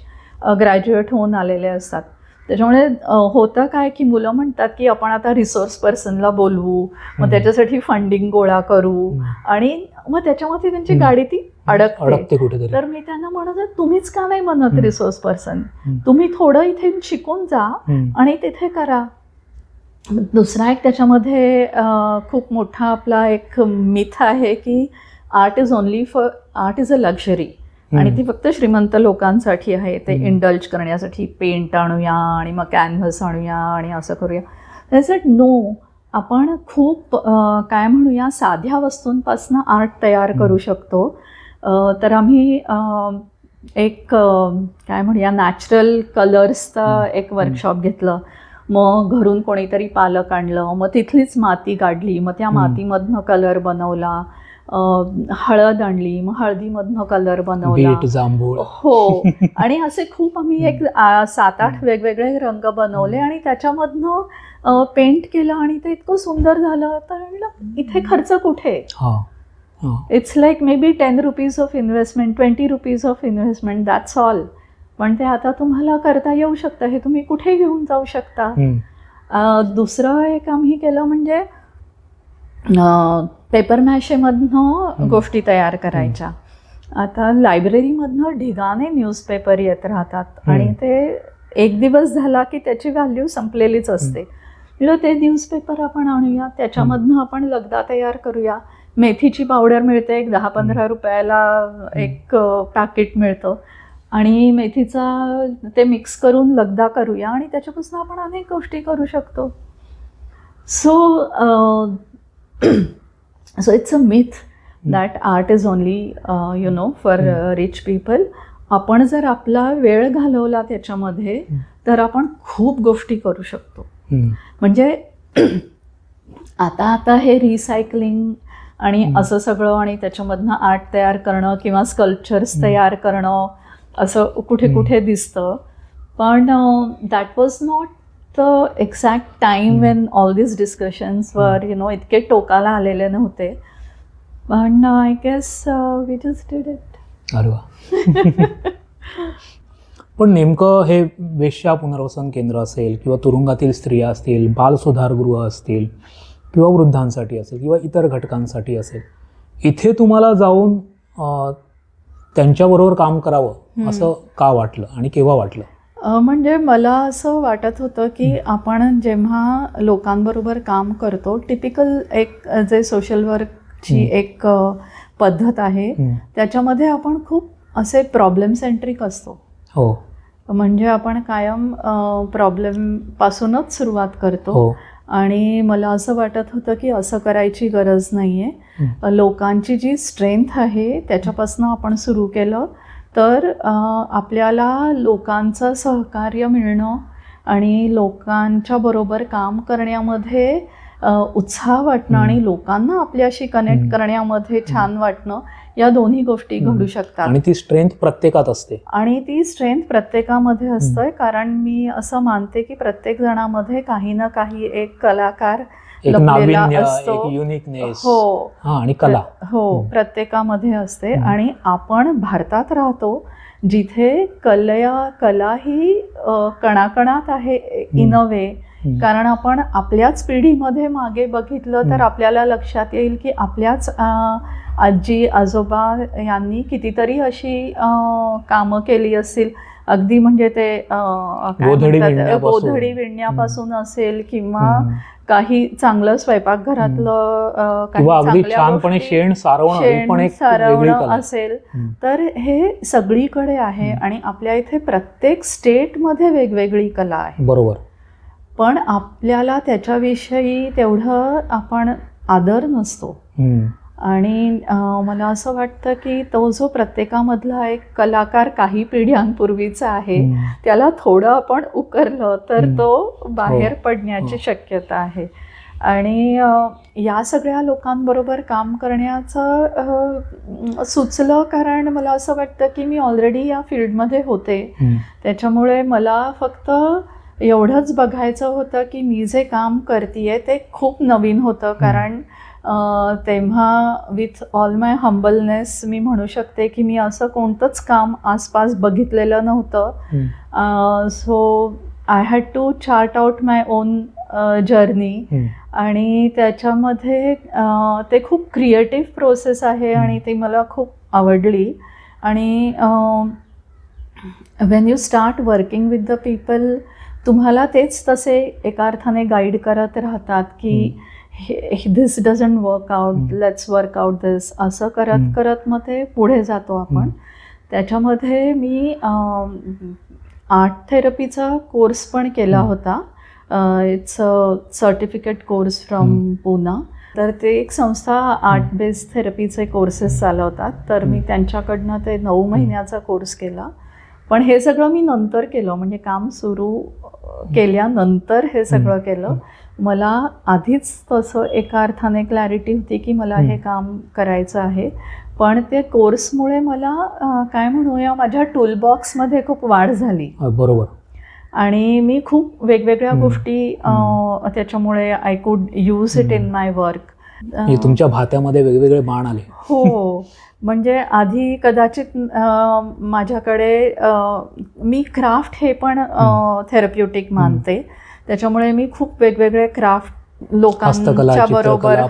ग्रॅज्युएट होऊन आलेले असतात. त्याच्यामुळे होतं काय की मुलं म्हणतात की आपण आता रिसोर्स पर्सनला बोलवू, मग त्याच्यासाठी फंडिंग गोळा करू, आणि मग त्याच्यामध्ये त्यांची गाडी ती अडकते कुठेतरी. तर मी त्यांना म्हणत तुम्हीच का नाही म्हणत रिसोर्स पर्सन, तुम्ही थोडं इथे शिकून जा आणि तिथे करा. दुसरा एक त्याच्यामध्ये खूप मोठा आपला एक मिथ आहे की आर्ट इज अ लक्झरी आणि ती फक्त श्रीमंत लोकांसाठी आहे. ते इंडल्ज करण्यासाठी पेंट आणूया आणि मग कॅनव्हस आणूया आणि असं करूया. त्याच्यात नो, आपण खूप काय म्हणूया साध्या वस्तूंपासून आर्ट तयार करू शकतो. तर आम्ही एक काय म्हणूया नॅचरल कलर्सचा एक वर्कशॉप घेतलं. मग घरून कोणीतरी पालक आणलं, मग तिथलीच माती काढली, मग त्या मातीमधनं कलर बनवला. हळद आणली, मग हळदीमधनं कलर बनवला, जांभूळ, हो. आणि असे खूप आम्ही एक 7-8 वेगवेगळे रंग बनवले आणि त्याच्यामधनं पेंट केलं आणि ते इतकं सुंदर झालं. तर इथे खर्च कुठे, it's like may be 10 rupees of investment, 20 rupees of investment, that's all. पण ते आता तुम्हाला करता येऊ शकतं, हे तुम्ही कुठे घेऊन जाऊ शकता. दुसरं एक आम्ही केलं म्हणजे पेपर मॅशेमधनं गोष्टी तयार करायच्या. आता लायब्ररीमधनं ढिगाने न्यूजपेपर येत राहतात आणि ते एक दिवस झाला की त्याची व्हॅल्यू संपलेलीच असते. ते न्यूजपेपर आपण आणूया, त्याच्यामधनं आपण लगदा तयार करूया. मेथीची पावडर मिळते, एक 10-15 रुपयाला एक पॅकेट मिळतं आणि मेथीचा ते मिक्स करून लगदा करूया आणि त्याच्यापासून आपण अनेक गोष्टी करू शकतो. So it's a myth that art is only for rich people. आपण जर आपला वेळ घालवला त्याच्यामध्ये तर आपण खूप गोष्टी करू शकतो. म्हणजे आता हे रिसायकलिंग आणि असं सगळं आणि त्याच्यामधनं आर्ट तयार करणं किंवा स्कल्पचर्स तयार करणं असं कुठे कुठे दिसतं. पण that was not the exact time when all these discussions वर इतके टोकाला आलेले नव्हते. पण I guess we just did it. अरे वा. पण नेमकं हे वेश्या पुनर्वसन केंद्र असेल किंवा तुरुंगातील स्त्रिया असतील, बालसुधारगृह असतील किंवा वृद्धांसाठी असेल किंवा इतर घटकांसाठी असेल, इथे तुम्हाला जाऊन त्यांच्याबरोबर काम करावं असं का वाटलं आणि केव्हा वाटलं? म्हणजे मला असं वाटत होतं की आपण जेव्हा लोकांबरोबर काम करतो, टिपिकल एक जे सोशल वर्कची एक पद्धत आहे त्याच्यामध्ये आपण खूप असे प्रॉब्लेम सेंट्रिक असतो. हो. म्हणजे आपण कायम प्रॉब्लेमपासूनच सुरुवात करतो. आणि मला असं वाटत होतं की असं करायची गरज नाही आहे. लोकांची जी स्ट्रेंथ आहे त्याच्यापासून आपण सुरू केलं तर आपल्याला लोकांचं सहकार्य मिळणं आणि लोकांच्या बरोबर काम करण्यामध्ये उत्साह वाटणं आणि लोकांना आपल्याशी कनेक्ट करण्यामध्ये छान वाटणं, या दोन्ही गोष्टी घडू शकतात. आणि ती स्ट्रेंथ प्रत्येकात असते. आणि ती स्ट्रेंथ प्रत्येकामध्ये असते. कारण मी असं मानते की प्रत्येक जणामध्ये काही ना काही एक कलाकार लपलेला असतो. युनिकनेस आणि कला प्रत्येकामध्ये असते. आणि आपण भारतात राहतो जिथे कला ही कणाकणात आहे इन अ वे. कारण आपण आपल्याच पिढीमध्ये मागे बघितलं तर आपल्याला लक्षात येईल की आपल्याच आजी आजोबा यांनी कितीतरी अशी कामं केली असतील. अगदी म्हणजे ते गोधडी विणण्यापासून असेल किंवा काही चांगलं स्वयंपाकघरातलं काही छानपणे शेण सारवणं असेल तर हे सगळीकडे आहे. आणि आपल्या इथे प्रत्येक स्टेटमध्ये वेगवेगळी कला आहे. बरोबर. पण आपल्याला त्याच्याविषयी तेवढं आपण आदर नसतो. आणि मला असं वाटतं की तो जो प्रत्येकामधला एक कलाकार काही पिढ्यांपूर्वीचा आहे त्याला थोडं आपण उकरलं तर तो बाहेर पडण्याची शक्यता आहे. आणि या सगळ्या लोकांबरोबर काम करण्याचं सुचलं कारण मला असं वाटतं की मी ऑलरेडी या फील्डमध्ये होते. त्याच्यामुळे मला फक्त एवढंच बघायचं होतं की मी जे काम करतेय ते खूप नवीन होतं. कारण तेव्हा विथ ऑल माय हंबलनेस मी म्हणू शकते की मी असं कोणतंच काम आसपास बघितलेलं नव्हतं. So I had to chart out my own journey. आणि त्याच्यामध्ये ते खूप क्रिएटिव्ह प्रोसेस आहे आणि ती मला खूप आवडली. आणि when you start working with the people तुम्हाला तेच तसे एका अर्थाने गाईड करत राहतात की this doesn't work out, let's work out this. असं करत करत मग ते पुढे जातो आपण. त्याच्यामध्ये मी आर्ट थेरपीचा कोर्स पण केला होता. It's a certificate course from Pune. तर ते एक संस्था आर्ट बेस्ड थेरपीचे कोर्सेस चालवतात. तर मी त्यांच्याकडनं ते 9 महिन्याचा कोर्स केला. पण हे सगळं मी नंतर केलं, म्हणजे काम सुरू केल्यानंतर हे सगळं केलं. मला आधीच तसं एका अर्थाने क्लॅरिटी होती की मला हे काम करायचं आहे. पण ते कोर्समुळे मला काय म्हणूया माझ्या टूलबॉक्समध्ये खूप वाढ झाली. बरोबर. आणि मी खूप वेगवेगळ्या गोष्टी त्याच्यामुळे I could use it in my work. तुमच्या भात्यामध्ये वेगवेगळे बाण आले. हो, म्हणजे आधी कदाचित माझ्याकडे मी क्राफ्ट हे पण थेरप्युटिक मानते, त्याच्यामुळे मी खूप वेगवेगळे क्राफ्ट लोकांच्या बरोबर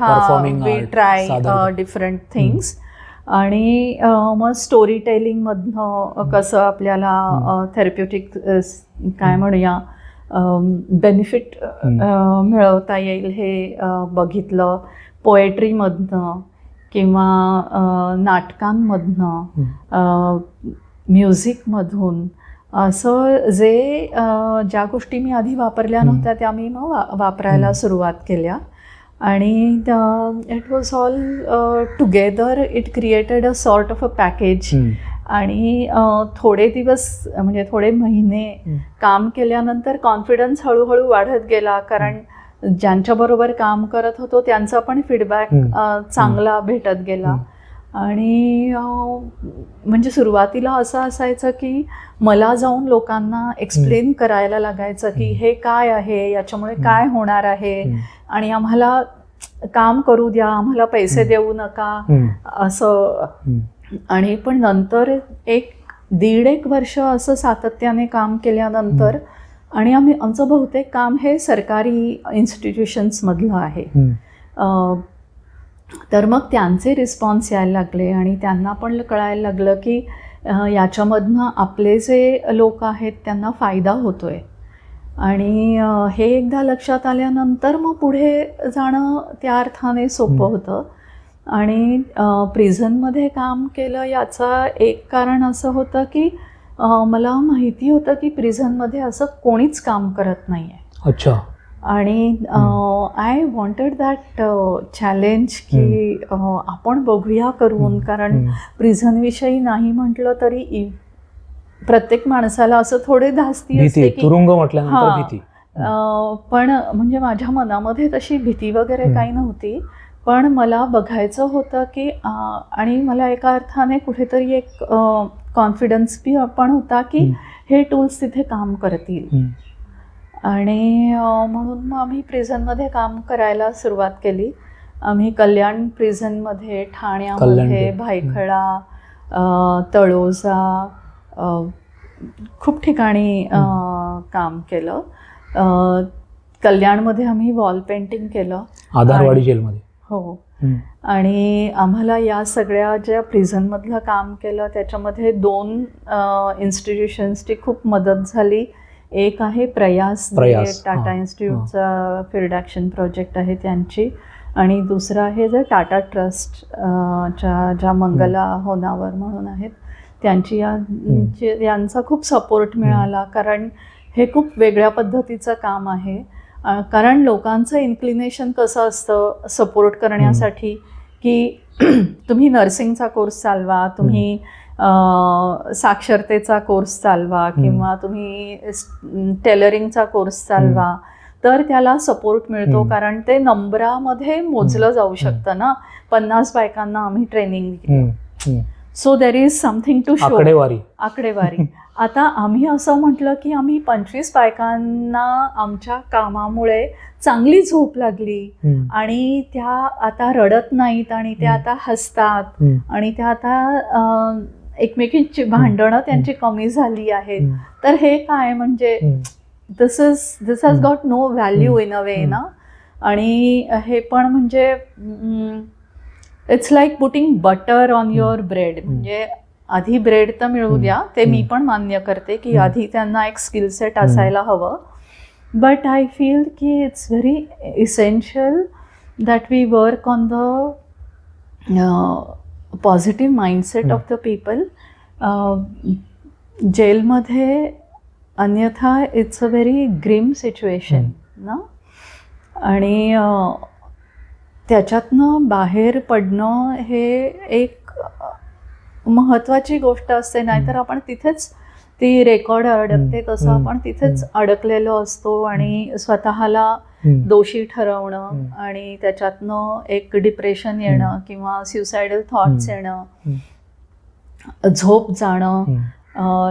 ट्राय डिफरंट थिंग्स. आणि मग स्टोरी टेलिंगमधनं कसं आपल्याला थेरप्युटिक काय म्हणूया बेनिफिट मिळवता येईल हे बघितलं. पोएट्रीमधनं किंवा नाटकांमधनं, म्युझिकमधून, असं जे ज्या गोष्टी मी आधी वापरल्या नव्हत्या त्या मी मग वापरायला सुरुवात केल्या. आणि it was all together it created a sort of a package. आणि थोडे दिवस म्हणजे थोडे महिने काम केल्यानंतर कॉन्फिडन्स हळूहळू वाढत गेला, कारण ज्यांच्याबरोबर काम करत होतो त्यांचा पण फीडबॅक चांगला भेटत गेला. आणि म्हणजे सुरुवातीला असं असायचं की मला जाऊन लोकांना एक्सप्लेन करायला लागायचं की हे काय आहे, याच्यामुळे काय होणार आहे, आणि आम्हाला काम करू द्या, आम्हाला पैसे देऊ नका असं. आणि पण नंतर 1-1.5 वर्ष असं सातत्याने काम केल्यानंतर, आणि आमचं बहुतेक काम हे सरकारी इन्स्टिट्यूशन्समधलं आहे, तर मग त्यांचे रिस्पॉन्स यायला लागले आणि त्यांना पण कळायला लागलं की याच्यामधनं आपले जे लोक आहेत त्यांना फायदा होतोय. आणि हे एकदा लक्षात आल्यानंतर मग पुढे जाणं त्या अर्थाने सोपं होतं. आणि प्रिझनमध्ये काम केलं याचा एक कारण असं होतं की मला माहिती होतं की प्रिझनमध्ये असं कोणीच काम करत नाही आहे. अच्छा. आणि आय वॉन्टेड दॅट चॅलेंज की आपण बघूया करून, कारण प्रिझनविषयी नाही म्हटलं तरी प्रत्येक माणसाला असं थोडे धास्ती असते की तुरुंग म्हटल्यानंतर भीती. पण म्हणजे माझ्या मनामध्ये तशी भीती वगैरे काही नव्हती, पण मला बघायचं होतं की आणि मला एका अर्थाने कुठेतरी एक कॉन्फिडन्स पण होता की हे टूल्स तिथे काम करतील. आणि म्हणून मग आम्ही प्रिझनमध्ये काम करायला सुरुवात केली. आम्ही कल्याण प्रिझनमध्ये, ठाण्यामध्ये, भायखळा, तळोजा, खूप ठिकाणी काम केलं. कल्याणमध्ये आम्ही वॉल पेंटिंग केलं, आधारवाडी जेलमध्ये. हो. आणि आम्हाला या सगळ्या ज्या प्रिझनमधलं काम केलं त्याच्यामध्ये 2 इन्स्टिट्यूशन्सची खूप मदत झाली. एक आहे प्रयास, टाटा इन्स्टिट्यूटचा फील्ड ॲक्शन प्रोजेक्ट आहे त्यांची, आणि दुसरा आहे जे टाटा ट्रस्ट ज्या मंगला होनावर म्हणून आहेत त्यांची, यांचा खूप सपोर्ट मिळाला, कारण हे खूप वेगळ्या पद्धतीचं काम आहे. कारण लोकांचं इन्क्लिनेशन कसं असतं सपोर्ट करण्यासाठी की तुम्ही नर्सिंगचा कोर्स चालवा, तुम्ही साक्षरतेचा कोर्स चालवा, किंवा तुम्ही टेलरिंगचा कोर्स चालवा, तर त्याला सपोर्ट मिळतो, कारण ते नंबरामध्ये मोजलं जाऊ शकतं ना. 50 बायकांना आम्ही ट्रेनिंग दिली. So there is something to show. आकडेवारी. आता आम्ही असं म्हटलं की आम्ही 25 बायकांना आमच्या कामामुळे चांगली झोप लागली आणि त्या आता रडत नाहीत आणि त्या आता हसतात आणि त्या आता एकमेकींची भांडणं त्यांची कमी झाली आहेत. तर हे काय म्हणजे this has got no value in a way ना. आणि हे पण म्हणजे it's like putting butter on your bread. म्हणजे आधी ब्रेड तर मिळू द्या, ते मी पण मान्य करते की आधी त्यांना एक स्किल सेट असायला हवं. बट आय फील की it's very essential that we work on the positive mindset of the people. जेलमध्ये अन्यथा it's a very grim situation ना. आणि त्याच्यातनं बाहेर पडणं हे एक महत्त्वाची गोष्ट असते. नाहीतर आपण तिथेच ती रेकॉर्ड अडकते तसं आपण तिथेच अडकलेलो असतो आणि स्वतःला दोषी ठरवणं आणि त्याच्यातनं एक डिप्रेशन येणं किंवा सुसायडल थॉट्स येणं, झोप जाणं,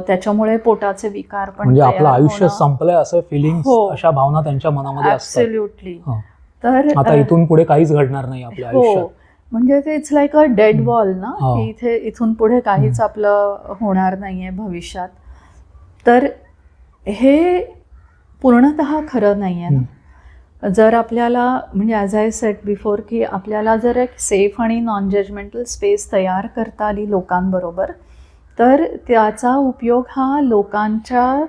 त्याच्यामुळे पोटाचे विकार पण, म्हणजे आपलं आयुष्य संपलंय असं फिलिंग, अशा भावना त्यांच्या मनामध्ये असतात. ॲब्सोल्युटली. तर आता इथून पुढे काहीच घडणार नाही आपल्या आयुष्यात. म्हणजे ते it's like a dead wall ना, हा. की इथे इथून पुढे काहीच आपलं होणार नाहीये भविष्यात. तर हे पूर्णतः खरं नाहीये ना. जर आपल्याला म्हणजे ॲज आय सेड बिफोर की आपल्याला जर एक सेफ आणि नॉन जजमेंटल स्पेस तयार करता आली लोकांबरोबर, तर त्याचा उपयोग हा लोकांच्या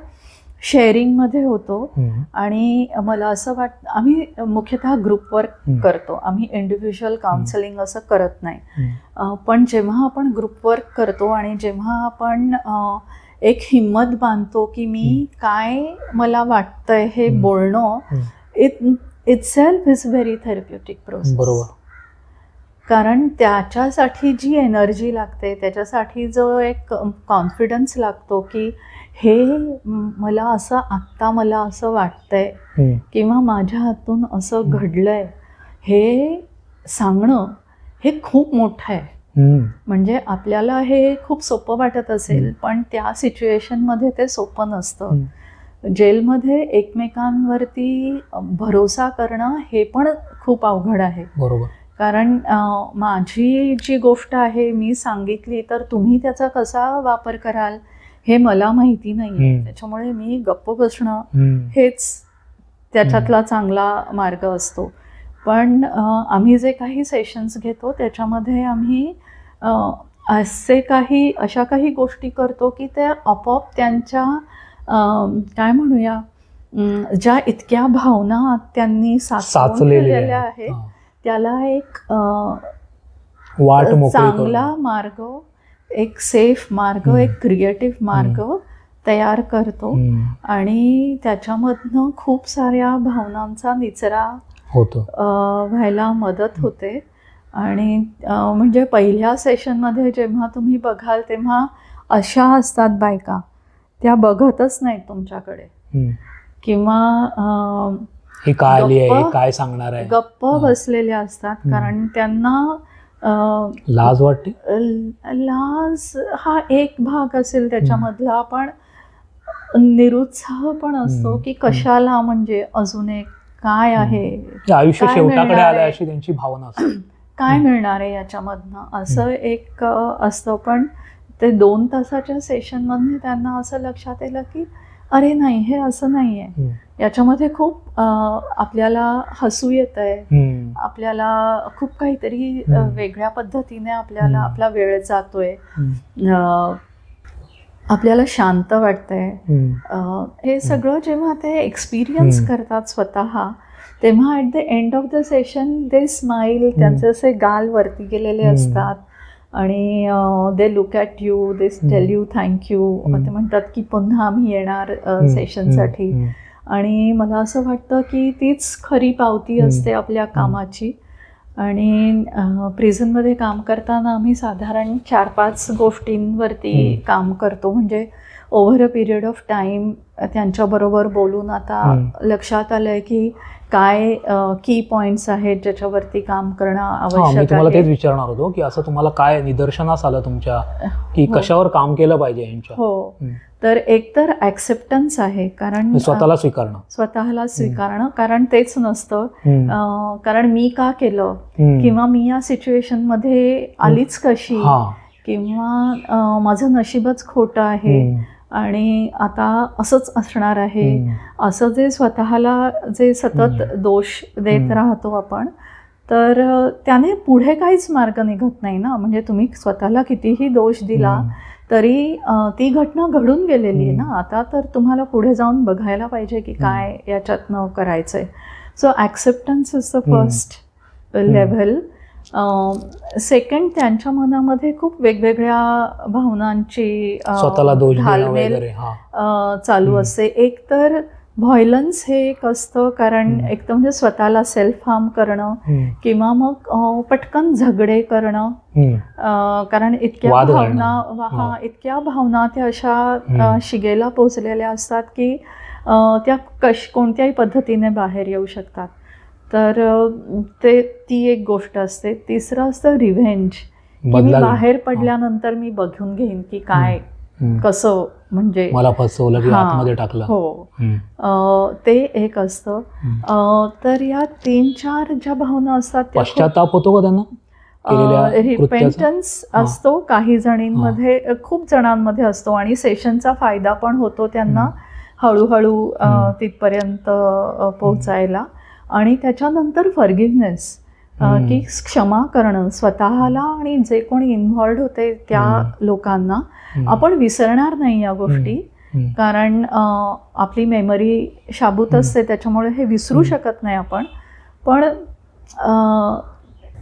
शेअरिंगमध्ये होतो. आणि मला असं वाटतं आम्ही मुख्यतः ग्रुप वर्क करतो, आम्ही इंडिव्हिज्युअल काउन्सिलिंग असं करत नाही. पण जेव्हा आपण ग्रुप वर्क करतो आणि जेव्हा आपण एक हिंमत बांधतो की मी काय मला वाटतंय हे बोलणं, it self is very therapeutic process. बरोबर. कारण त्याच्यासाठी जी एनर्जी लागते, त्याच्यासाठी जो एक कॉन्फिडन्स लागतो की हे मला असं आत्ता मला असं वाटतंय किंवा माझ्या हातून असं घडलंय, हे सांगणं हे खूप मोठं आहे. म्हणजे आपल्याला हे खूप सोपं वाटत असेल, पण त्या सिच्युएशनमध्ये ते सोपं नसतं. जेलमध्ये एकमेकांवरती भरोसा करणं हे पण खूप अवघड आहे. बरोबर. कारण माझी जी गोष्ट आहे मी सांगितली तर तुम्ही त्याचा कसा वापर कराल हे मला माहिती नाही. त्याच्यामुळे मी गप्प बसणं हेच त्याच्यातला चांगला मार्ग असतो. पण आम्ही जे काही सेशन्स घेतो त्याच्यामध्ये आम्ही अशा काही गोष्टी करतो की त्या आपोआप त्यांच्या काय म्हणूया ज्या इतक्या भावना त्यांनी साचलेल्या आहेत त्याला एक चांगला मार्ग, एक सेफ मार्ग, एक क्रिएटिव्ह मार्ग तयार करतो. आणि त्याच्यामधनं खूप साऱ्या भावनांचा निचरा होतो, व्हायला मदत होते. आणि म्हणजे पहिल्या सेशनमध्ये जेव्हा तुम्ही बघाल तेव्हा अशा असतात बायका, त्या बघतच नाहीत तुमच्याकडे किंवा काय सांगणार आहे गप्प बसलेल्या असतात. कारण त्यांना लाज वाटते. लाज हा एक भाग असेल त्याच्यामधला, पण निरुत्साह पण असतो की कशाला, म्हणजे अजून एक काय आहे, आयुष्य शेवटाकडे आलंय अशी त्यांची भावना असते. काय मिळणार आहे याच्यामधनं असं एक असतं. पण ते 2 तासाच्या सेशनमध्ये त्यांना असं लक्षात येलं की अरे नाही, हे असं नाही आहे, याच्यामध्ये खूप आपल्याला हसू येत आहे, आपल्याला खूप काहीतरी वेगळ्या पद्धतीने आपला वेळ जातोय, आपल्याला शांत वाटतंय. हे सगळं जेव्हा ते एक्सपिरियन्स करतात स्वतः, तेव्हा at the end of the session they smile, त्यांचे असे गाल वरती गेलेले असतात आणि they look at you, they tell you thank you. ते म्हणतात की पुन्हा आम्ही येणार सेशनसाठी. आणि मला असं वाटतं की तीच खरी पावती असते आपल्या कामाची. आणि प्रिझनमध्ये काम करताना आम्ही साधारण 4-5 गोष्टींवरती काम करतो. म्हणजे over a period of time त्यांच्याबरोबर बोलून आता लक्षात आलंय की काय की पॉइंट्स आहेत ज्याच्यावरती काम करणं आवश्यक आहे. मी तुम्हाला तेच विचारणार होतो की असं तुम्हाला काय निदर्शनास आलं तुमच्या की कशावर काम केलं पाहिजे यांच्या. हो, तर एक तर ॲक्सेप्टन्स आहे, कारण स्वतःला स्वीकारणं, कारण तेच नसतं. कारण मी का केलं किंवा मी या सिच्युएशनमध्ये आलीच कशी, किंवा माझं नशीबच खोटं आहे आणि आता असंच असणार आहे, असं जे स्वतःला जे सतत दोष देत राहतो आपण, तर त्याने पुढे काहीच मार्ग निघत नाही ना. म्हणजे तुम्ही स्वतःला कितीही दोष दिला तरी ती घटना घडून गेलेली आहे ना. आता तर तुम्हाला पुढे जाऊन बघायला पाहिजे की काय याच्यातनं करायचंय. So acceptance is the first level. Second, त्यांच्या मनामध्ये खूप वेगवेगळ्या भावनांची घालमेल चालू असते. एक तर व्हायलन्स हे एक असतं, कारण एक तर म्हणजे स्वतःला सेल्फ हार्म करणं किंवा मग पटकन झगडे करणं, कारण इतक्या भावना त्या अशा शिगेला पोचलेल्या असतात की त्या कोणत्याही पद्धतीने बाहेर येऊ शकतात. तर ती एक गोष्ट असते. तिसरं असतं रिव्हेंज, की मी बाहेर पडल्यानंतर मी बघून घेईन की काय कसं म्हणजे मला फसवलं की आतमध्ये टाकलं. हो, ते एक असतं. तर या 3-4 ज्या भावना असतात त्या पश्चाताप होतो का त्यांना? रिपेंटन्स असतो काही जणींमध्ये, खूप जणांमध्ये असतो आणि सेशनचा फायदा पण होतो त्यांना हळूहळू तिथपर्यंत पोहोचायला. आणि त्याच्यानंतर फॉरगिव्हनेस, की क्षमा करणं स्वतःला आणि जे कोणी इन्व्हॉल्ड होते त्या लोकांना. आपण विसरणार नाही या गोष्टी, कारण आपली मेमरी शाबूत असते, त्याच्यामुळे हे विसरू शकत नाही आपण. पण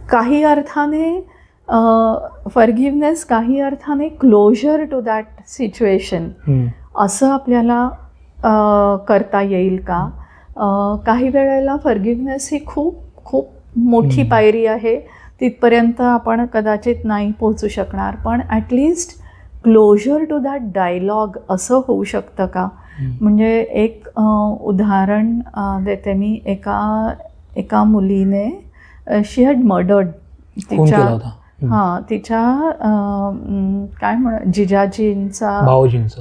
काही अर्थाने फॉरगिव्हनेस, काही अर्थाने क्लोजर टू दॅट सिच्युएशन असं आपल्याला करता येईल का? काही वेळेला फॉरगिव्हनेस ही खूप खूप मोठी पायरी आहे, तिथपर्यंत आपण कदाचित नाही पोहोचू शकणार. पण at least closer to that dialogue असं होऊ शकतं का? म्हणजे एक उदाहरण देते मी. एका मुलीने शी हॅड मर्डर्ड तिच्या काय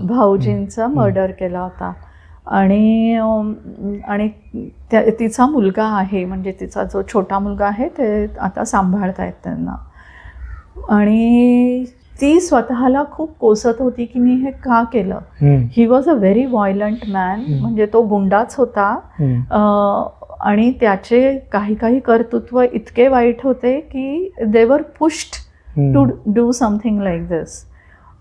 भाऊजींचा मर्डर केला होता. आणि तिचा मुलगा आहे, म्हणजे तिचा जो छोटा मुलगा आहे ते आता सांभाळतायत त्यांना. आणि ती स्वतःला खूप कोसत होती की मी हे का केलं. He was a very violent man, म्हणजे तो गुंडाच होता. आणि त्याचे काही कर्तृत्व इतके वाईट होते की they were pushed to do something like this.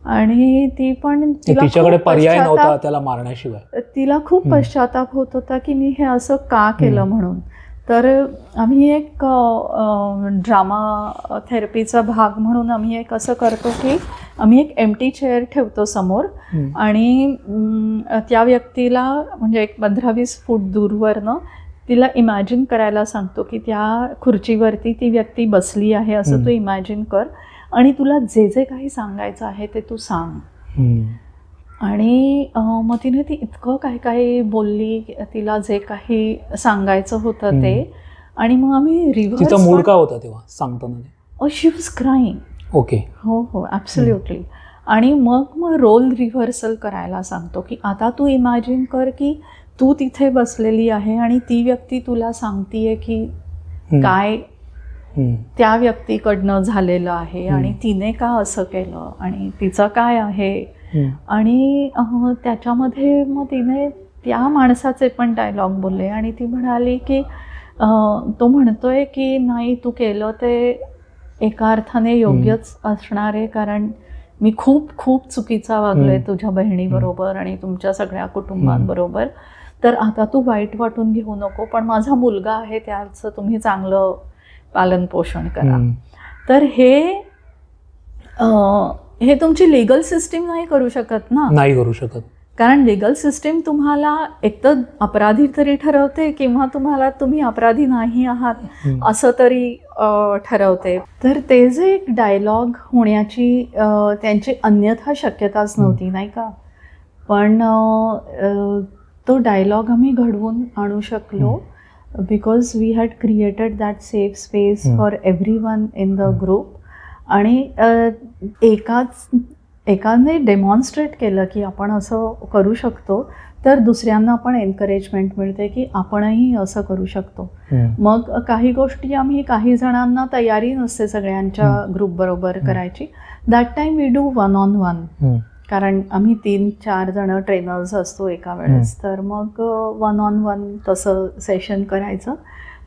आणि ती पण तिच्याकडे पर्याय नव्हता त्याला मारण्याशिवाय. तिला खूप पश्चाताप होत होता की मी हे असं का केलं म्हणून. तर आम्ही एक ड्रामा थेरपीचा भाग म्हणून आम्ही एक असं करतो की आम्ही एक एम्प्टी चेअर ठेवतो समोर आणि त्या व्यक्तीला म्हणजे एक 15-20 फूट दूरवरनं तिला इमॅजिन करायला सांगतो की त्या खुर्चीवरती ती व्यक्ती बसली आहे असं तू इमॅजिन कर आणि तुला जे जे काही सांगायचं आहे ते तू सांग. आणि मग तिने ती इतकं काही बोलली, तिला जे काही सांगायचं होतं ते. आणि मग आम्ही रिव्हर्स. तिचा मूड काय होता तेव्हा सांगताना? शी वॉज क्राईंग. ओके. हो ॲब्सोल्युटली. आणि मग रोल रिव्हर्सल करायला सांगतो की आता तू इमॅजिन कर की तू तिथे बसलेली आहे आणि ती व्यक्ती तुला सांगतीये की काय त्या व्यक्तीकडनं झालेलं आहे आणि तिने का असं केलं आणि तिचं काय आहे. आणि त्याच्यामध्ये मग तिने त्या माणसाचे पण डायलॉग बोलले आणि ती म्हणाली की तो म्हणतोय की नाही तू केलं ते एका अर्थाने योग्यच असणार आहे, कारण मी खूप खूप चुकीचा वागलोय तुझ्या बहिणीबरोबर आणि तुमच्या सगळ्या कुटुंबांबरोबर. तर आता तू वाईट वाटून घेऊ नको, पण माझा मुलगा आहे त्याचं तुम्ही चांगलं पालन पोषण करा. तर हे तुमची लिगल सिस्टीम नाही करू शकत ना. नाही करू शकत, कारण लिगल सिस्टीम तुम्हाला एकतर अपराधी तरी ठरवते किंवा तुम्ही अपराधी नाही आहात असं तरी ठरवते. तर ते जे एक डायलॉग होण्याची त्यांची अन्यथा शक्यताच नव्हती, नाही का. पण तो डायलॉग आम्ही घडवून आणू शकलो because we had created that safe space for everyone in the group. आणि एकाने डेमॉन्स्ट्रेट केलं की आपण असं करू शकतो, तर दुसऱ्यांना पण एनकरेजमेंट मिळते की आपणही असं करू शकतो. मग काही गोष्टी आम्ही काही जणांना तयारी नसते सगळ्यांच्या ग्रुपबरोबर करायची. That time we do 1-on-1, कारण आम्ही 3-4 जण ट्रेनर्स असतो एका वेळेस. तर मग 1-on-1 तसं सेशन करायचं.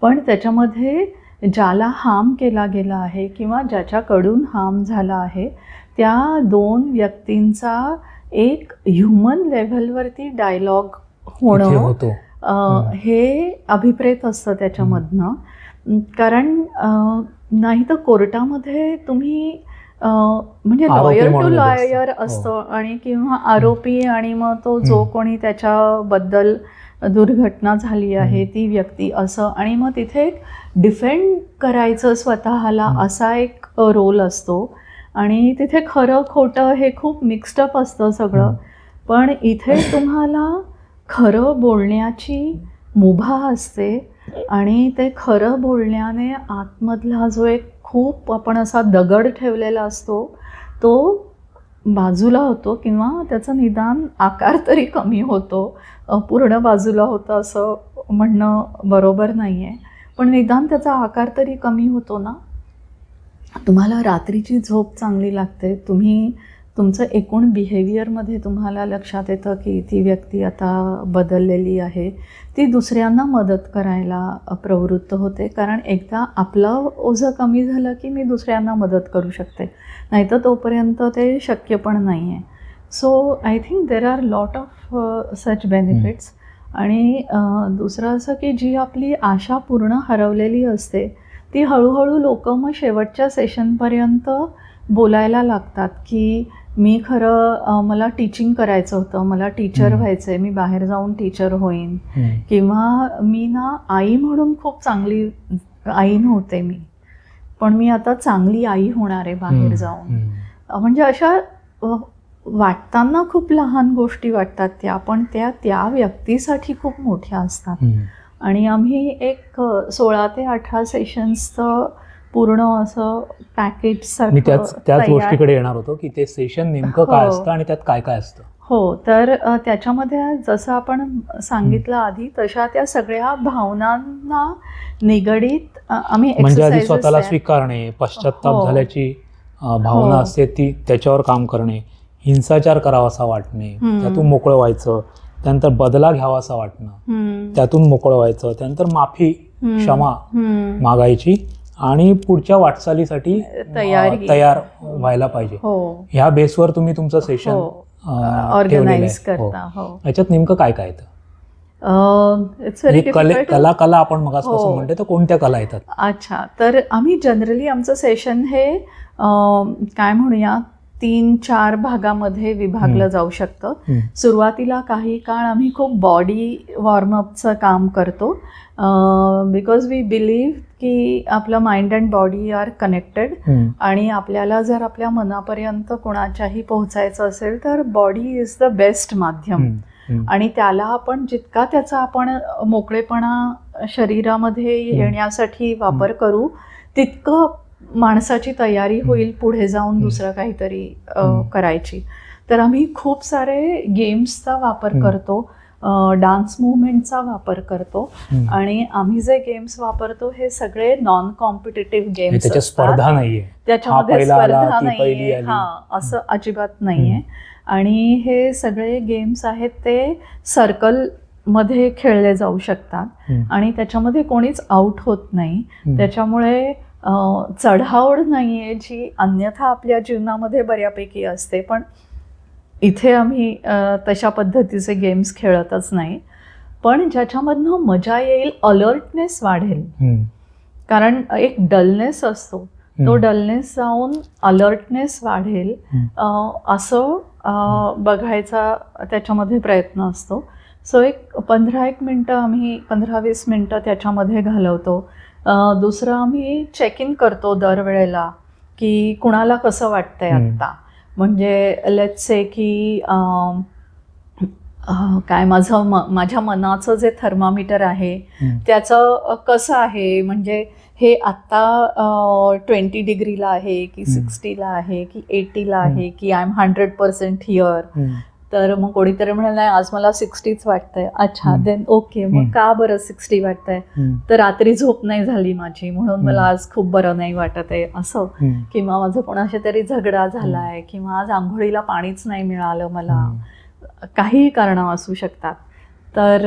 पण त्याच्यामध्ये ज्याला हार्म केला गेला आहे किंवा ज्याच्याकडून हार्म झाला आहे त्या 2 व्यक्तींचा एक ह्युमन लेव्हलवरती डायलॉग होणं हे अभिप्रेत असतं त्याच्यामधनं. कारण नाही तर कोर्टामध्ये तुम्ही म्हणजे लॉयर टू लॉयर असतं आणि किंवा आरोपी आणि मग तो जो कोणी त्याच्याबद्दल दुर्घटना झाली आहे ती व्यक्ती असं. आणि मग तिथे एक डिफेंड करायचं स्वतःला असा एक रोल असतो. आणि तिथे खरं खोटं हे खूप मिक्स्डअप असतं सगळं. पण इथे तुम्हाला खरं बोलण्याची मुभा असते आणि ते खरं बोलण्याने आतमधला जो एक खूप आपण असा दगड ठेवलेला असतो तो बाजूला होतो किंवा त्याचं निदान आकार तरी कमी होतो. पूर्ण बाजूला होतं असं म्हणणं बरोबर नाही आहे, पण निदान त्याचा आकार तरी कमी होतो ना. तुम्हाला रात्रीची झोप चांगली लागते, तुम्ही तुमचं एकूण बिहेवियरमध्ये तुम्हाला लक्षात येतं की ती व्यक्ती आता बदललेली आहे, ती दुसऱ्यांना मदत करायला प्रवृत्त होते. कारण एकदा आपलं ओझं कमी झालं की मी दुसऱ्यांना मदत करू शकते, नाहीतर तोपर्यंत ते शक्य पण नाही आहे. So I think there are lot of such benefits. आणि दुसरं असं की जी आपली आशा पूर्ण हरवलेली असते ती हळूहळू लोक मग शेवटच्या सेशनपर्यंत बोलायला लागतात की मी खरं मला टीचिंग करायचं होतं, मला टीचर व्हायचं आहे, मी बाहेर जाऊन टीचर होईन, किंवा मी ना आई म्हणून खूप चांगली आई नव्हते मी, पण मी आता चांगली आई होणार आहे बाहेर जाऊन. म्हणजे अशा वाटताना खूप लहान गोष्टी वाटतात त्या, पण त्या व्यक्तीसाठी खूप मोठ्या असतात. आणि आम्ही एक 16 ते 18 सेशन्सचं पूर्ण असं पॅकेज सारखं त्याच गोष्टीकडे येणार होतो की ते सेशन नेमकं काय असतं आणि त्यात काय काय असतं. हो, तर त्याच्यामध्ये जसं आपण सांगितलं आधी तशा त्या सगळ्या भावनांना निगडीत आम्ही म्हणजे आधी स्वतःला स्वीकारणे, पश्चात्ताप झाल्याची भावना असते ती, त्याच्यावर काम करणे, हिंसाचार करावासा वाटणे, त्यातून मोकळं व्हायचं, त्यानंतर बदला घ्यावासा वाटणं, त्यातून मोकळं व्हायचं, त्यानंतर माफी क्षमा मागायची आणि पुढच्या वाटचालीसाठी तयार व्हायला पाहिजे. ह्या बेसवर तुम्ही तुमचं सेशन ऑर्गनाइज करता. याच्यात नेमकं काय काय येतं? कला आपण मगासपासून म्हणते, तर कोणत्या कला येतात? अच्छा, तर आम्ही जनरली आमचं सेशन हे काय म्हणूया 3-4 भागामध्ये विभागलं जाऊ शकतं. सुरुवातीला काही काळ आम्ही खूप बॉडी वॉर्मअपचं काम करतो, बिकॉज वी बिलीव्ह की आपलं mind and body are connected. आणि आपल्याला जर आपल्या मनापर्यंत कोणाच्याही पोहोचायचं असेल तर बॉडी इज द बेस्ट माध्यम. आणि त्याला आपण जितका त्याचा आपण मोकळेपणा शरीरामध्ये येण्यासाठी वापर करू तितकं माणसाची तयारी होईल पुढे जाऊन दुसरं काहीतरी करायची. तर आम्ही खूप सारे गेम्सचा वापर करतो, डान्स मुवमेंटचा वापर करतो. आणि आम्ही जे गेम्स वापरतो हे सगळे नॉन कॉम्पिटिटिव्ह गेम्स, स्पर्धा नाहीये त्याच्यामध्ये, स्पर्धा नाहीये, असं अजिबात नाहीये. आणि हे सगळे गेम्स आहेत ते सर्कल मध्ये खेळले जाऊ शकतात आणि त्याच्यामध्ये कोणीच आउट होत नाही. त्याच्यामुळे चढाओढ नाहीये जी अन्यथा आपल्या जीवनामध्ये बऱ्यापैकी असते, पण इथे आम्ही तशा पद्धतीचे गेम्स खेळतच नाही. पण ज्याच्यामधनं मजा येईल, अलर्टनेस वाढेल, कारण एक डलनेस असतो, तो डलनेस जाऊन अलर्टनेस वाढेल असं बघायचा त्याच्यामध्ये प्रयत्न असतो. सो एक 15-1 मिनटं आम्ही 15-20 मिनटं त्याच्यामध्ये घालवतो. दुसरं आम्ही चेक इन करतो दरवेळेला की कुणाला कसं वाटतंय आत्ता. म्हणजे लेट्स से की काय माझ्या मनाचं जे थर्मामीटर आहे त्याचं कसं आहे, म्हणजे हे आत्ता 20 डिग्रीला आहे की 60ला आहे की 80ला आहे की आय एम 100% हिअर. तर मग कोणीतरी म्हणाल नाही आज मला 60च वाटतंय. अच्छा, देन ओके, मग का बरं 60 वाटतंय? तर रात्री झोप नाही झाली माझी म्हणून मला आज खूप बरं नाही वाटत आहे असं, किंवा माझं कोणाशी तरी झगडा झालाय, किंवा आज आंघोळीला पाणीच नाही मिळालं मला, काही कारणं असू शकतात. तर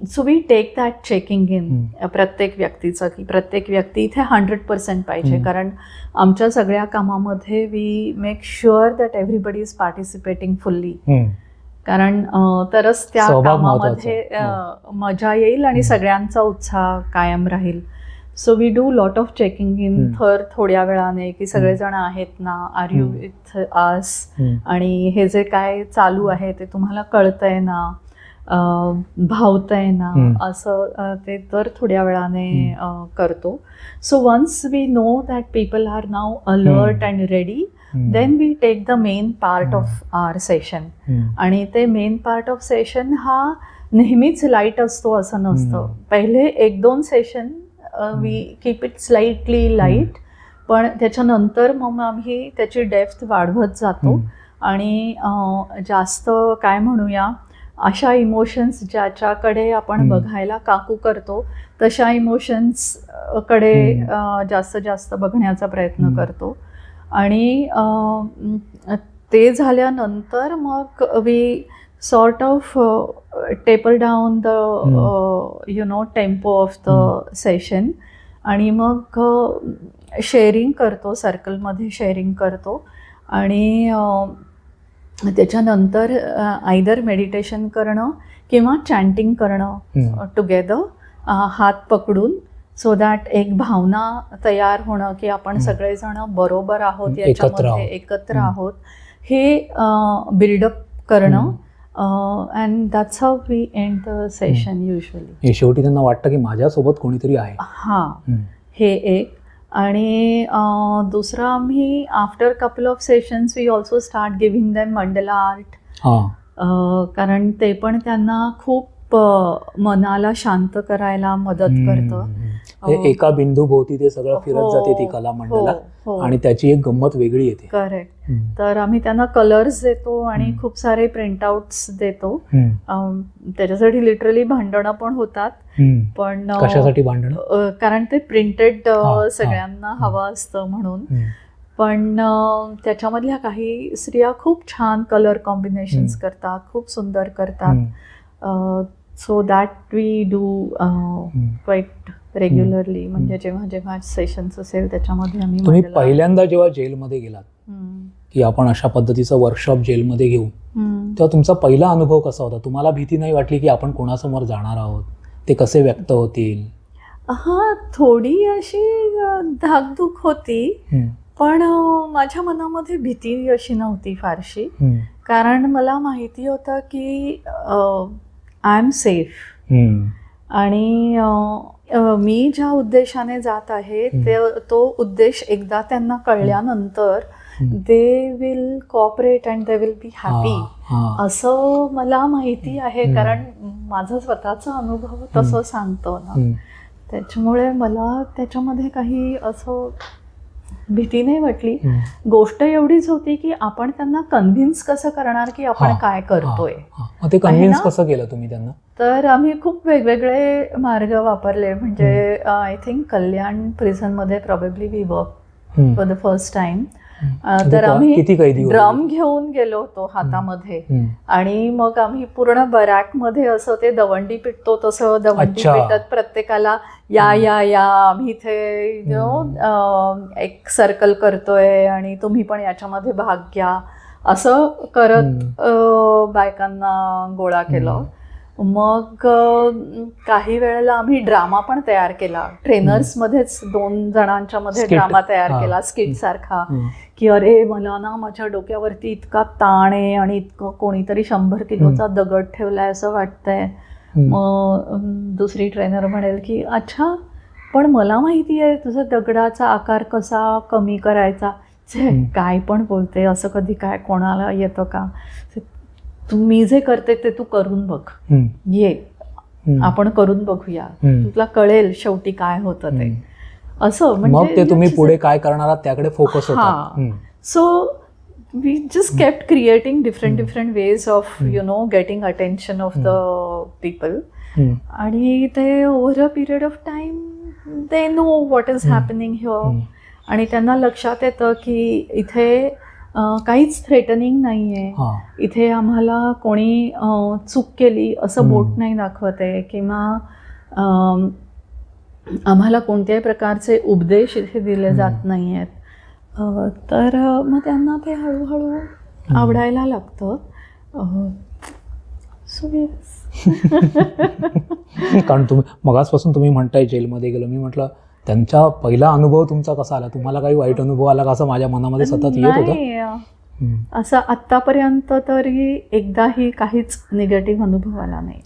so we take that checking in प्रत्येक व्यक्तीचं, की प्रत्येक व्यक्ती इथे 100% पाहिजे. कारण आमच्या सगळ्या कामामध्ये we make sure that everybody is participating fully, कारण तरच त्या कामामध्ये मजा येईल आणि सगळ्यांचा उत्साह कायम राहील. So we do lot of checking in थोड्या वेळाने की सगळेजण आहेत ना, आर यू विथ अस, आणि हे जे काय चालू आहे ते तुम्हाला कळतंय ना, भावतंय ना, असं ते तर थोड्या वेळाने करतो. So once we know that people are now alert and ready, then we take the main part of our session. आणि ते मेन पार्ट ऑफ सेशन हा नेहमीच लाईट असतो असं नसतं. पहिले 1-2 session we keep it slightly light, पण त्याच्यानंतर मग आम्ही त्याची डेप्थ वाढवत जातो आणि जास्त काय म्हणूया, अशा इमोशन्स ज्याच्याकडे आपण बघायला काकू करतो तशा इमोशन्सकडे जास्त जास्त बघण्याचा प्रयत्न करतो. आणि ते झाल्यानंतर मग we sort of taper down the tempo of the session. आणि मग शेअरिंग करतो, सर्कलमध्ये शेअरिंग करतो. आणि त्याच्यानंतर आयदर मेडिटेशन करणं किंवा चॅन्टिंग करणं टुगेदर, हात पकडून, सो दॅट एक भावना तयार होणं की आपण सगळेजण बरोबर आहोत, याच्यामध्ये एकत्र आहोत, हे बिल्डअप करणं. And that's how we end the session usually. शेवटी त्यांना वाटतं की माझ्यासोबत कोणीतरी आहे. हां, हे एक. आणि दुसरं, आम्ही after couple of sessions we also start giving them mandala art. कारण ते पण त्यांना खूप मनाला शांत करायला मदत करतं. एका बिंदू भोवती ते सगळं फिरत जाते ती कला मंडला, आणि त्याची एक गंमत वेगळी येते. करेक्ट. तर आम्ही त्यांना कलर्स देतो आणि खूप सारे प्रिंटआउट्स देतो. त्याच्यासाठी लिटरली भांडणं पण होतात. पण कशासाठी भांडणं? कारण ते प्रिंटेड सगळ्यांना हवं असतं म्हणून. पण त्याच्यामधल्या काही स्त्रिया खूप छान कलर कॉम्बिनेशन्स करतात, खूप सुंदर करतात. So that we do quite regularly. म्हणजे जेव्हा जेव्हा सेशन्स असेल त्याच्यामध्ये आम्ही. तुम्ही पहिल्यांदा जेव्हा जेलमध्ये गेलात की आपण अशा पद्धतीचं वर्कशॉप जेलमध्ये घेऊ, तेव्हा तुमचा पहिला अनुभव कसा होता? तुम्हाला भीती नाही वाटली की आपण कोणासमोर जाणार आहोत, ते कसे व्यक्त होतील? हा, थोडी अशी धाकधूक होती, पण माझ्या मनामध्ये भीती अशी नव्हती फारशी. कारण मला माहिती होतं की आय एम सेफ. आणि मी ज्या उद्देशाने जात आहे तो उद्देश एकदा त्यांना कळल्यानंतर they will cooperate and they will be happy, असं मला माहिती आहे. कारण माझा स्वतःचा अनुभव तसं सांगतो ना. त्याच्यामुळे मला त्याच्यामध्ये काही असं भीती नाही वाटली. गोष्ट एवढीच होती की आपण त्यांना कन्व्हिन्स कसं करणार की आपण काय करतोय. ते कन्व्हिन्स कसं केलं तुम्ही त्यांना? तर आम्ही खूप वेगवेगळे मार्ग वापरले. म्हणजे आय थिंक कल्याण प्रिझनमध्ये probably we work for the first time. तर आम्ही ड्रम घेऊन गेलो होतो हातामध्ये, आणि मग आम्ही पूर्ण बरॅकमध्ये असं ते दवंडी पिटतो तसं दवंडी पिटत प्रत्येकाला या या या आम्ही इथे एक सर्कल करतोय आणि तुम्ही पण याच्यामध्ये भाग घ्या, असं करत बायकांना गोळा केलं. मग काही वेळेला आम्ही ड्रामा पण तयार केला. ट्रेनर्समध्येच 2 जणांच्या मध्ये ड्रामा तयार केला, स्किट सारखा. की अरे मला ना माझ्या डोक्यावरती इतका ताण आहे आणि इतकं कोणीतरी 100 किलोचा दगड ठेवलाय असं वाटतंय. मग दुसरी ट्रेनर म्हणेल की अच्छा, पण मला माहिती आहे तुझा दगडाचा आकार कसा कमी करायचा. काय पण बोलते, असं कधी काय कोणाला येतं का? मी जे करते ते तू करून बघ, ये आपण करून बघूया, तुला कळेल शेवटी काय होतं ते. असं म्हणजे ते तुम्ही पुढे काय करणार आहात त्याकडे फोकस होता. So we just kept creating different ways of getting attention of the people. आणि ते over a period of time they know what is happening here. आणि त्यांना लक्षात येतं की इथे काहीच थ्रेटनिंग नाही आहे. इथे आम्हाला कोणी चूक केली असं बोट नाही दाखवत आहे, किंवा आम्हाला कोणत्याही प्रकारचे उपदेश इथे दिले जात नाही आहेत. तर मग त्यांना ते हळूहळू आवडायला लागतं. कारण तुम्ही मगाचपासून तुम्ही म्हणताय जेलमध्ये गेलो, मी म्हटलं त्यांचा पहिला अनुभव तुमचा कसा आला? तुम्हाला काही वाईट अनुभव आला का असं माझ्या मनामध्ये सतत येत होतं? असं आत्तापर्यंत तरी एकदाही काहीच निगेटिव्ह अनुभव आला नाही.